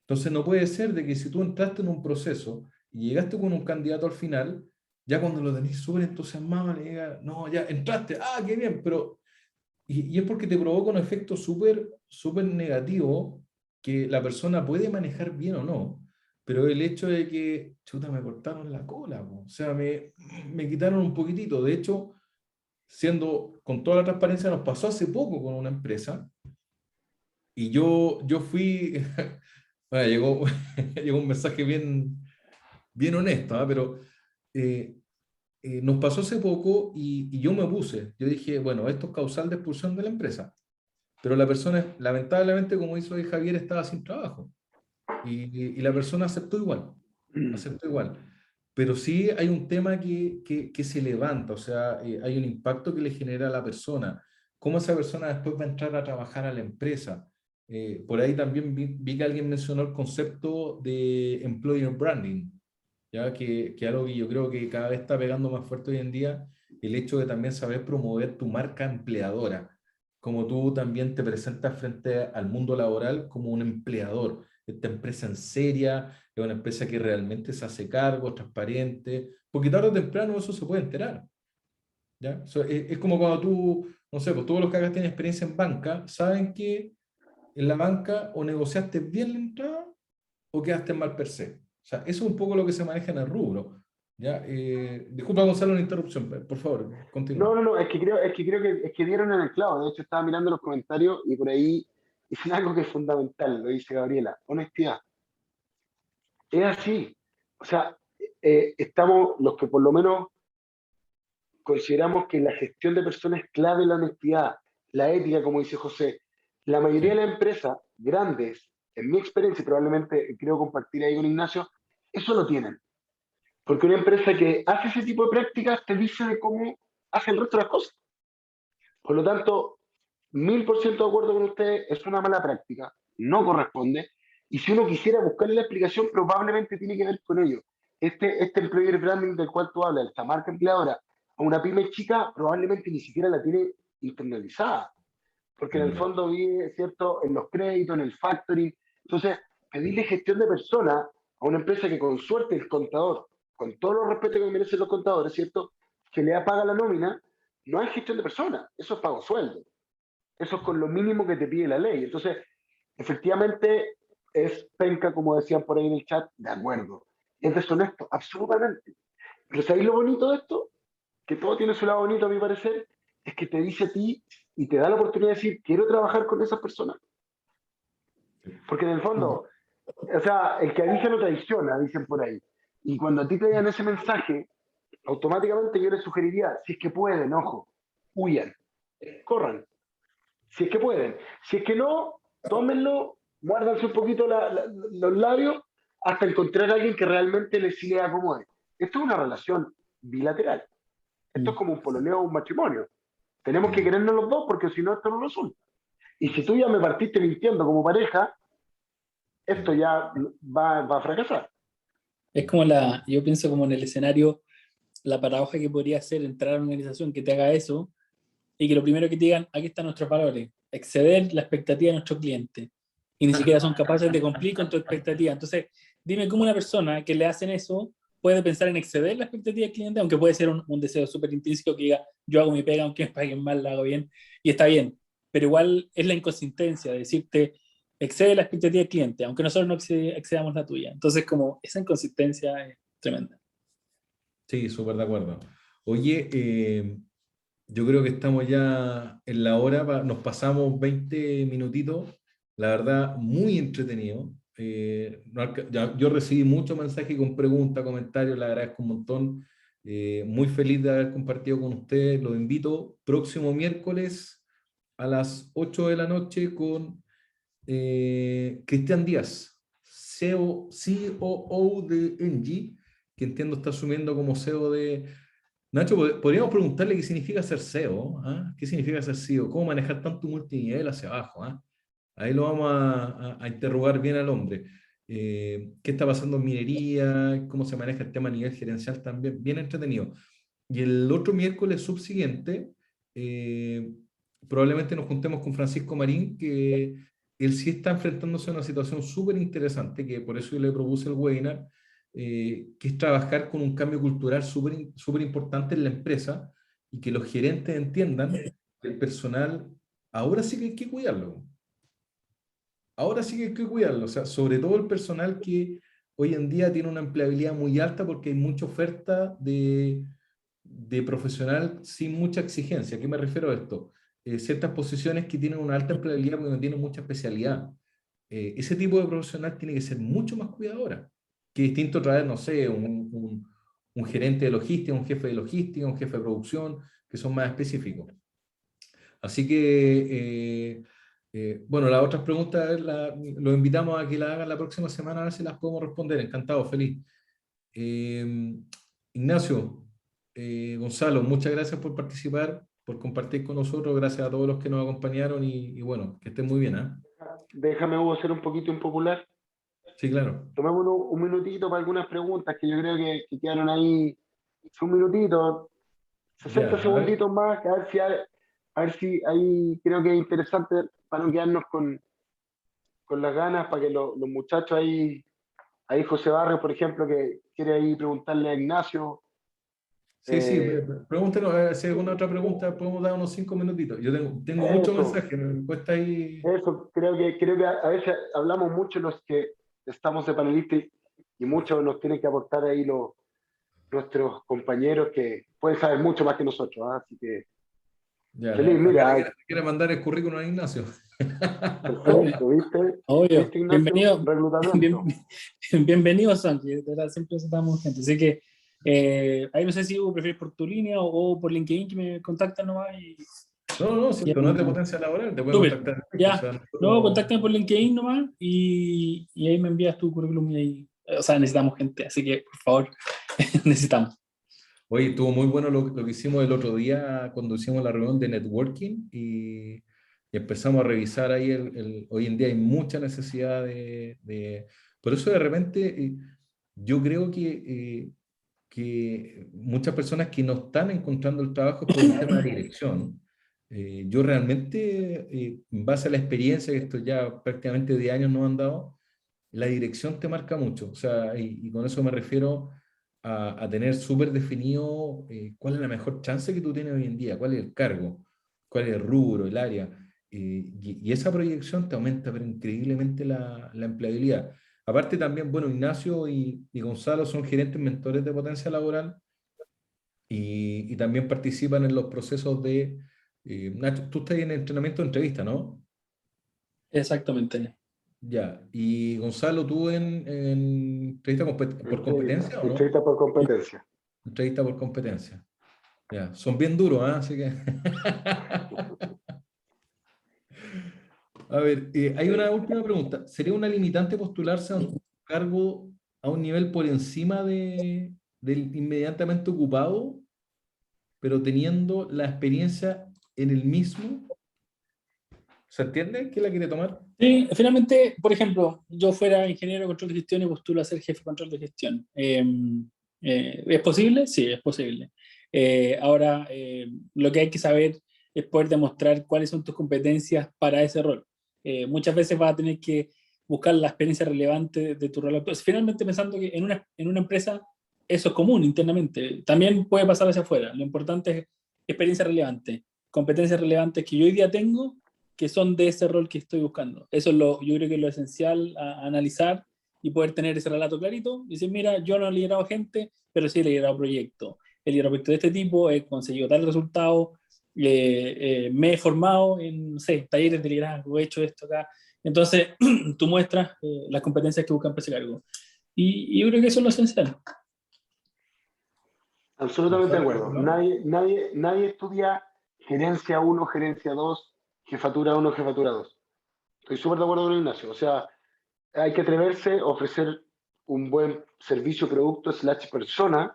Entonces no puede ser de que si tú entraste en un proceso y llegaste con un candidato al final, ya cuando lo tenés súper entusiasmado, le digas, no, ya entraste, ah, qué bien, pero... Y es porque te provoca un efecto súper negativo que la persona puede manejar bien o no, pero el hecho de que, chuta, me cortaron la cola, po. O sea, me quitaron un poquitito. De hecho, siendo con toda la transparencia, nos pasó hace poco con una empresa y yo fui, bueno, llegó un mensaje bien honesto, ¿ah? Pero eh, nos pasó hace poco y yo me puse, yo dije, bueno, esto es causal de expulsión de la empresa, pero la persona, lamentablemente, como hizo Javier, estaba sin trabajo y la persona aceptó igual. Pero sí hay un tema que se levanta, o sea, hay un impacto que le genera a la persona. ¿Cómo esa persona después va a entrar a trabajar a la empresa? Por ahí también vi que alguien mencionó el concepto de employer branding, ya que algo que yo creo que cada vez está pegando más fuerte hoy en día, el hecho de también saber promover tu marca empleadora, como tú también te presentas frente al mundo laboral como un empleador. Esta empresa en seria, es una empresa que realmente se hace cargo, transparente, porque tarde o temprano eso se puede enterar, ¿ya? Es como cuando tú, no sé, pues todos los que acá tienen experiencia en banca, saben que en la banca o negociaste bien la entrada o quedaste mal per se. O sea, eso es un poco lo que se maneja en el rubro, ¿ya? Disculpa, Gonzalo, la interrupción, por favor, No, continúa. no, no, es que dieron en el clavo. De hecho, estaba mirando los comentarios y por ahí dicen algo que es fundamental, lo dice Gabriela: honestidad. Es así. O sea, estamos los que por lo menos consideramos que la gestión de personas es clave, la honestidad, la ética, como dice José. La mayoría de Sí. las empresas grandes, en mi experiencia, y probablemente creo compartir ahí con Ignacio, eso lo tienen. Porque una empresa que hace ese tipo de prácticas te dice de cómo hace el resto de las cosas. Por lo tanto, 1000% de acuerdo con usted, es una mala práctica, no corresponde, y si uno quisiera buscarle la explicación, probablemente tiene que ver con ello. Este employer branding del cual tú hablas, esta marca empleadora, a una pyme chica, probablemente ni siquiera la tiene internalizada, porque en el Mm. fondo vive, ¿cierto?, en los créditos, en el factoring. Entonces, pedirle gestión de personas a una empresa que con suerte el contador, con todos los respetos que merecen los contadores, ¿cierto?, que le paga la nómina, no es gestión de personas, eso es pago sueldo. Eso es con lo mínimo que te pide la ley. Entonces, efectivamente, es penca, como decían por ahí en el chat, de acuerdo. Es deshonesto, absolutamente. Pero ¿sabéis lo bonito de esto? Que todo tiene su lado bonito, a mi parecer, es que te dice a ti y te da la oportunidad de decir, quiero trabajar con esas personas. Porque en el fondo, o sea, el que avisa no traiciona, dicen por ahí. Y cuando a ti te dan ese mensaje, automáticamente yo les sugeriría, si es que pueden, ojo, huyan, corran. Si es que pueden. Si es que no, tómenlo, guárdense un poquito los labios hasta encontrar a alguien que realmente les le acomode. Esto es una relación bilateral. Esto es Mm. como un pololeo o un matrimonio. Tenemos que Mm. querernos los dos porque si no, esto no resulta. Y si tú ya me partiste mintiendo como pareja, esto Sí. ya va a fracasar. Es como yo pienso como en el escenario, la paradoja que podría ser entrar a una organización que te haga eso y que lo primero que te digan, aquí están nuestros valores, exceder la expectativa de nuestro cliente. Y ni siquiera son capaces de cumplir con tu expectativa. Entonces, dime cómo una persona que le hacen eso puede pensar en exceder la expectativa del cliente, aunque puede ser un deseo súper intrínseco que diga, yo hago mi pega, aunque me paguen mal, la hago bien, y está bien. Pero igual es la inconsistencia de decirte, excede la expectativa del cliente, aunque nosotros no excedamos la tuya. Entonces, como esa inconsistencia es tremenda. Sí, súper de acuerdo. Oye, yo creo que estamos ya en la hora, nos pasamos 20 minutitos, la verdad, muy entretenido. Yo recibí muchos mensajes con preguntas, comentarios, le agradezco un montón. Muy feliz de haber compartido con ustedes. Los invito próximo miércoles a las 8 de la noche con Cristian Díaz, COO de Engie, que entiendo está asumiendo como CEO de... Nacho, podríamos preguntarle qué significa ser CEO, ¿ah? ¿Qué significa ser CEO? ¿Cómo manejar tanto multinivel hacia abajo? ¿Ah? Ahí lo vamos a interrogar bien al hombre. ¿Qué está pasando en minería? ¿Cómo se maneja el tema a nivel gerencial también? Bien entretenido. Y el otro miércoles subsiguiente probablemente nos juntemos con Francisco Marín, que él sí está enfrentándose a una situación súper interesante, que por eso yo le propuse el webinar, que es trabajar con un cambio cultural súper importante en la empresa y que los gerentes entiendan que el personal ahora sí que hay que cuidarlo. Ahora sí que hay que cuidarlo, o sea, sobre todo el personal que hoy en día tiene una empleabilidad muy alta porque hay mucha oferta de profesional sin mucha exigencia. ¿A qué me refiero a esto? Ciertas posiciones que tienen una alta empleabilidad porque no tienen mucha especialidad. Ese tipo de profesional tiene que ser mucho más cuidadora, que distinto traer, no sé, un gerente de logística, un jefe de logística, un jefe de producción, que son más específicos. Así que, bueno, las otras preguntas los invitamos a que las hagan la próxima semana, a ver si las podemos responder. Encantado, feliz. Ignacio, Gonzalo, muchas gracias por participar, por compartir con nosotros. Gracias a todos los que nos acompañaron y bueno, que estén muy bien, ¿eh? Déjame, Hugo, ser un poquito impopular. Sí, claro. Tomémonos un minutito para algunas preguntas que yo creo que quedaron ahí. Un minutito, 60 Ya, a ver. segunditos más, a ver si ahí creo que es interesante para no quedarnos con las ganas, para que los muchachos ahí José Barrio, por ejemplo, que quiere ahí preguntarle a Ignacio. Sí, sí, eh, pregúntenos, si hay alguna otra pregunta, podemos dar unos 5 minutitos. Yo tengo muchos eso, mensajes, me cuesta ahí. eso, creo que a veces hablamos mucho los que estamos de panelistas y muchos nos tienen que aportar ahí nuestros compañeros que pueden saber mucho más que nosotros, ¿ah? Así que Ya, feliz, acá mira, le quiere mandar el currículum a Ignacio. Obvio, perfecto, ¿viste? obvio. ¿Viste, Ignacio? Bienvenido, Reclutamiento. bienvenido, Santi. De verdad, siempre necesitamos gente. Así que ahí no sé si Hugo prefieres por tu línea o por LinkedIn que me contactan nomás. No, no, si Y esto no es de potencia laboral, te puede súper, contactar directo. O ya. sea, No, nosotros... contáctame por LinkedIn nomás y ahí me envías tu currículum y ahí, o sea, necesitamos gente, así que por favor, necesitamos. Oye, estuvo muy bueno lo que hicimos el otro día cuando hicimos la reunión de networking y empezamos a revisar ahí hoy en día hay mucha necesidad por eso de repente yo creo que muchas personas que no están encontrando el trabajo es por un tema de dirección. Yo realmente, en base a la experiencia que esto ya prácticamente 10 años nos han dado, la dirección te marca mucho. O sea, y con eso me refiero a tener súper definido cuál es la mejor chance que tú tienes hoy en día, cuál es el cargo, cuál es el rubro, el área. Y esa proyección te aumenta pero increíblemente la empleabilidad. Aparte también, bueno, Ignacio y Gonzalo son gerentes mentores de potencia laboral y también participan en los procesos de... Nacho, tú estás en entrenamiento de entrevista, ¿no? Exactamente. Ya. Y Gonzalo, ¿tú en entrevista por competencia o no? Entrevista por competencia. Entrevista por competencia. Ya. Son bien duros, ¿ah? Así que... A ver, hay una última pregunta. ¿Sería una limitante postularse a un cargo a un nivel por encima del inmediatamente ocupado, pero teniendo la experiencia en el mismo? ¿Se entiende? ¿Quién la quiere tomar? Sí, finalmente, por ejemplo, yo fuera ingeniero de control de gestión y postulo a ser jefe de control de gestión. ¿Es posible? Sí, es posible. Ahora, lo que hay que saber es poder demostrar cuáles son tus competencias para ese rol. Muchas veces vas a tener que buscar la experiencia relevante de tu rol actual. Finalmente, pensando que en una empresa eso es común internamente. También puede pasar hacia afuera. Lo importante es experiencia relevante, competencias relevantes que yo hoy día tengo que son de ese rol que estoy buscando. Eso es yo creo que es lo esencial a analizar y poder tener ese relato clarito. Y decir, mira, yo no he liderado gente, pero sí he liderado proyectos. He liderado proyectos de este tipo, he conseguido tal resultado, me he formado en, no sé, talleres de liderazgo, he hecho esto acá. Entonces, tú muestras las competencias que buscan para ese cargo. Y yo creo que eso es lo esencial. Absolutamente de Gonzalo, acuerdo. ¿no? Nadie estudia gerencia uno, gerencia 2, jefatura uno, jefatura 2. Estoy súper de acuerdo con Ignacio. O sea, hay que atreverse a ofrecer un buen servicio, producto, slash persona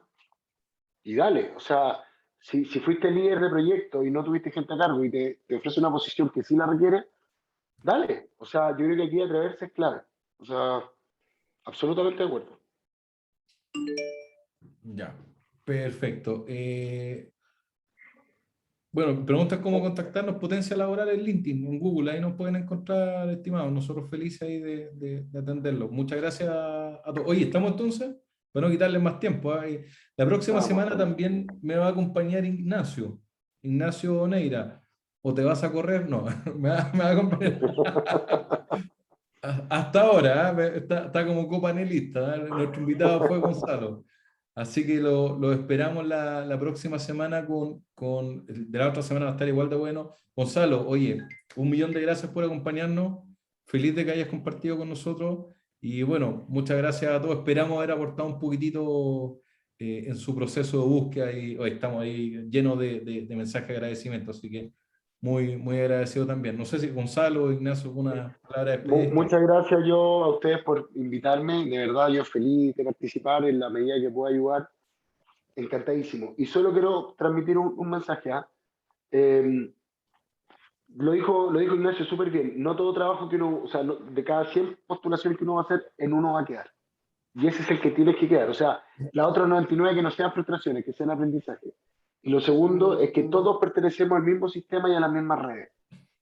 y dale. O sea, si fuiste líder de proyecto y no tuviste gente a cargo y te ofrece una posición que sí la requiere, dale. O sea, yo creo que aquí atreverse es clave. O sea, absolutamente de acuerdo. Ya. Perfecto. Bueno, preguntas cómo contactarnos, Potencia Laboral en LinkedIn, en Google, ahí nos pueden encontrar, estimados. Nosotros felices ahí de atenderlos. Muchas gracias a todos. Oye, ¿estamos entonces? Para no quitarles más tiempo. ¿Ah? Y la próxima Vamos, semana también me va a acompañar Ignacio Neira. ¿O te vas a correr? No, me va a acompañar. Hasta ahora, ¿ah? Está como copanelista. ¿Ah? Nuestro invitado fue Gonzalo. Así que lo esperamos la próxima semana de la otra semana va a estar igual de bueno. Gonzalo, oye, 1.000.000 de gracias por acompañarnos. Feliz de que hayas compartido con nosotros. Y bueno, muchas gracias a todos. Esperamos haber aportado un poquitito en su proceso de búsqueda y hoy estamos ahí llenos de mensajes de agradecimiento. Así que muy, muy agradecido también. No sé si Gonzalo o Ignacio, alguna palabra de despedida. Muchas gracias yo a ustedes por invitarme. De verdad, yo feliz de participar en la medida que pueda ayudar. Encantadísimo. Y solo quiero transmitir un mensaje. ¿Ah? Eh, lo dijo Ignacio súper bien. No todo trabajo que uno, o sea, de cada 100 postulaciones que uno va a hacer, en uno va a quedar. Y ese es el que tienes que quedar. O sea, las otras 99 que no sean frustraciones, que sean aprendizaje. Y lo segundo es que todos pertenecemos al mismo sistema y a las mismas redes.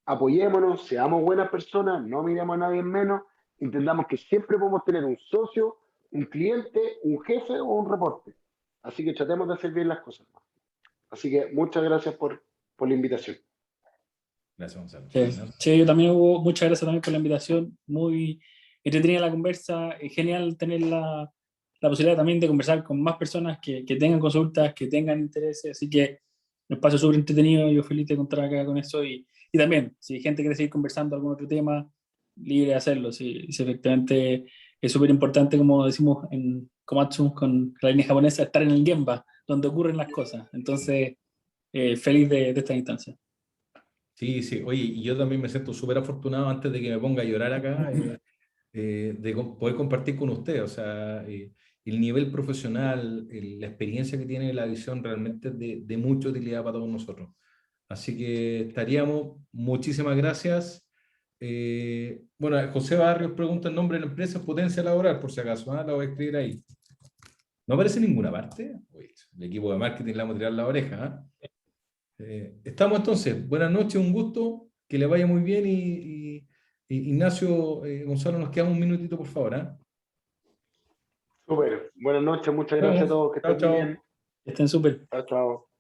Apoyémonos, seamos buenas personas, no miremos a nadie en menos, entendamos que siempre podemos tener un socio, un cliente, un jefe o un reporte. Así que tratemos de hacer bien las cosas. Así que muchas gracias por la invitación. Gracias, Gonzalo. Sí, sí, yo también hubo, muchas gracias también por la invitación, muy entretenida la conversa, es genial tener la posibilidad también de conversar con más personas que tengan consultas, que tengan intereses, así que un espacio súper entretenido, yo feliz de contar acá con eso y también, si gente quiere seguir conversando algún otro tema, libre de hacerlo, si efectivamente es súper importante, como decimos en Komatsu con la línea japonesa, estar en el Gemba, donde ocurren las cosas, entonces feliz de esta instancia. Sí, sí. Oye, y yo también me siento súper afortunado antes de que me ponga a llorar acá, poder compartir con usted. O sea, el nivel profesional, la experiencia que tiene, la visión realmente es de mucha utilidad para todos nosotros. Así que estaríamos. Muchísimas gracias. Bueno, José Barrios pregunta el nombre de la empresa, Potencia Laboral, por si acaso. ¿Ah? Lo voy a escribir ahí. No aparece en ninguna parte. Uy, el equipo de marketing le vamos a tirar la oreja. ¿Ah? Estamos entonces. Buenas noches, un gusto, que le vaya muy bien y Ignacio, Gonzalo, nos queda un minutito, por favor. ¿Ah? Súper. Buenas noches, muchas Nos gracias a vemos. todos, que Chao, estén muy bien. chao. Estén súper. Chao, chao.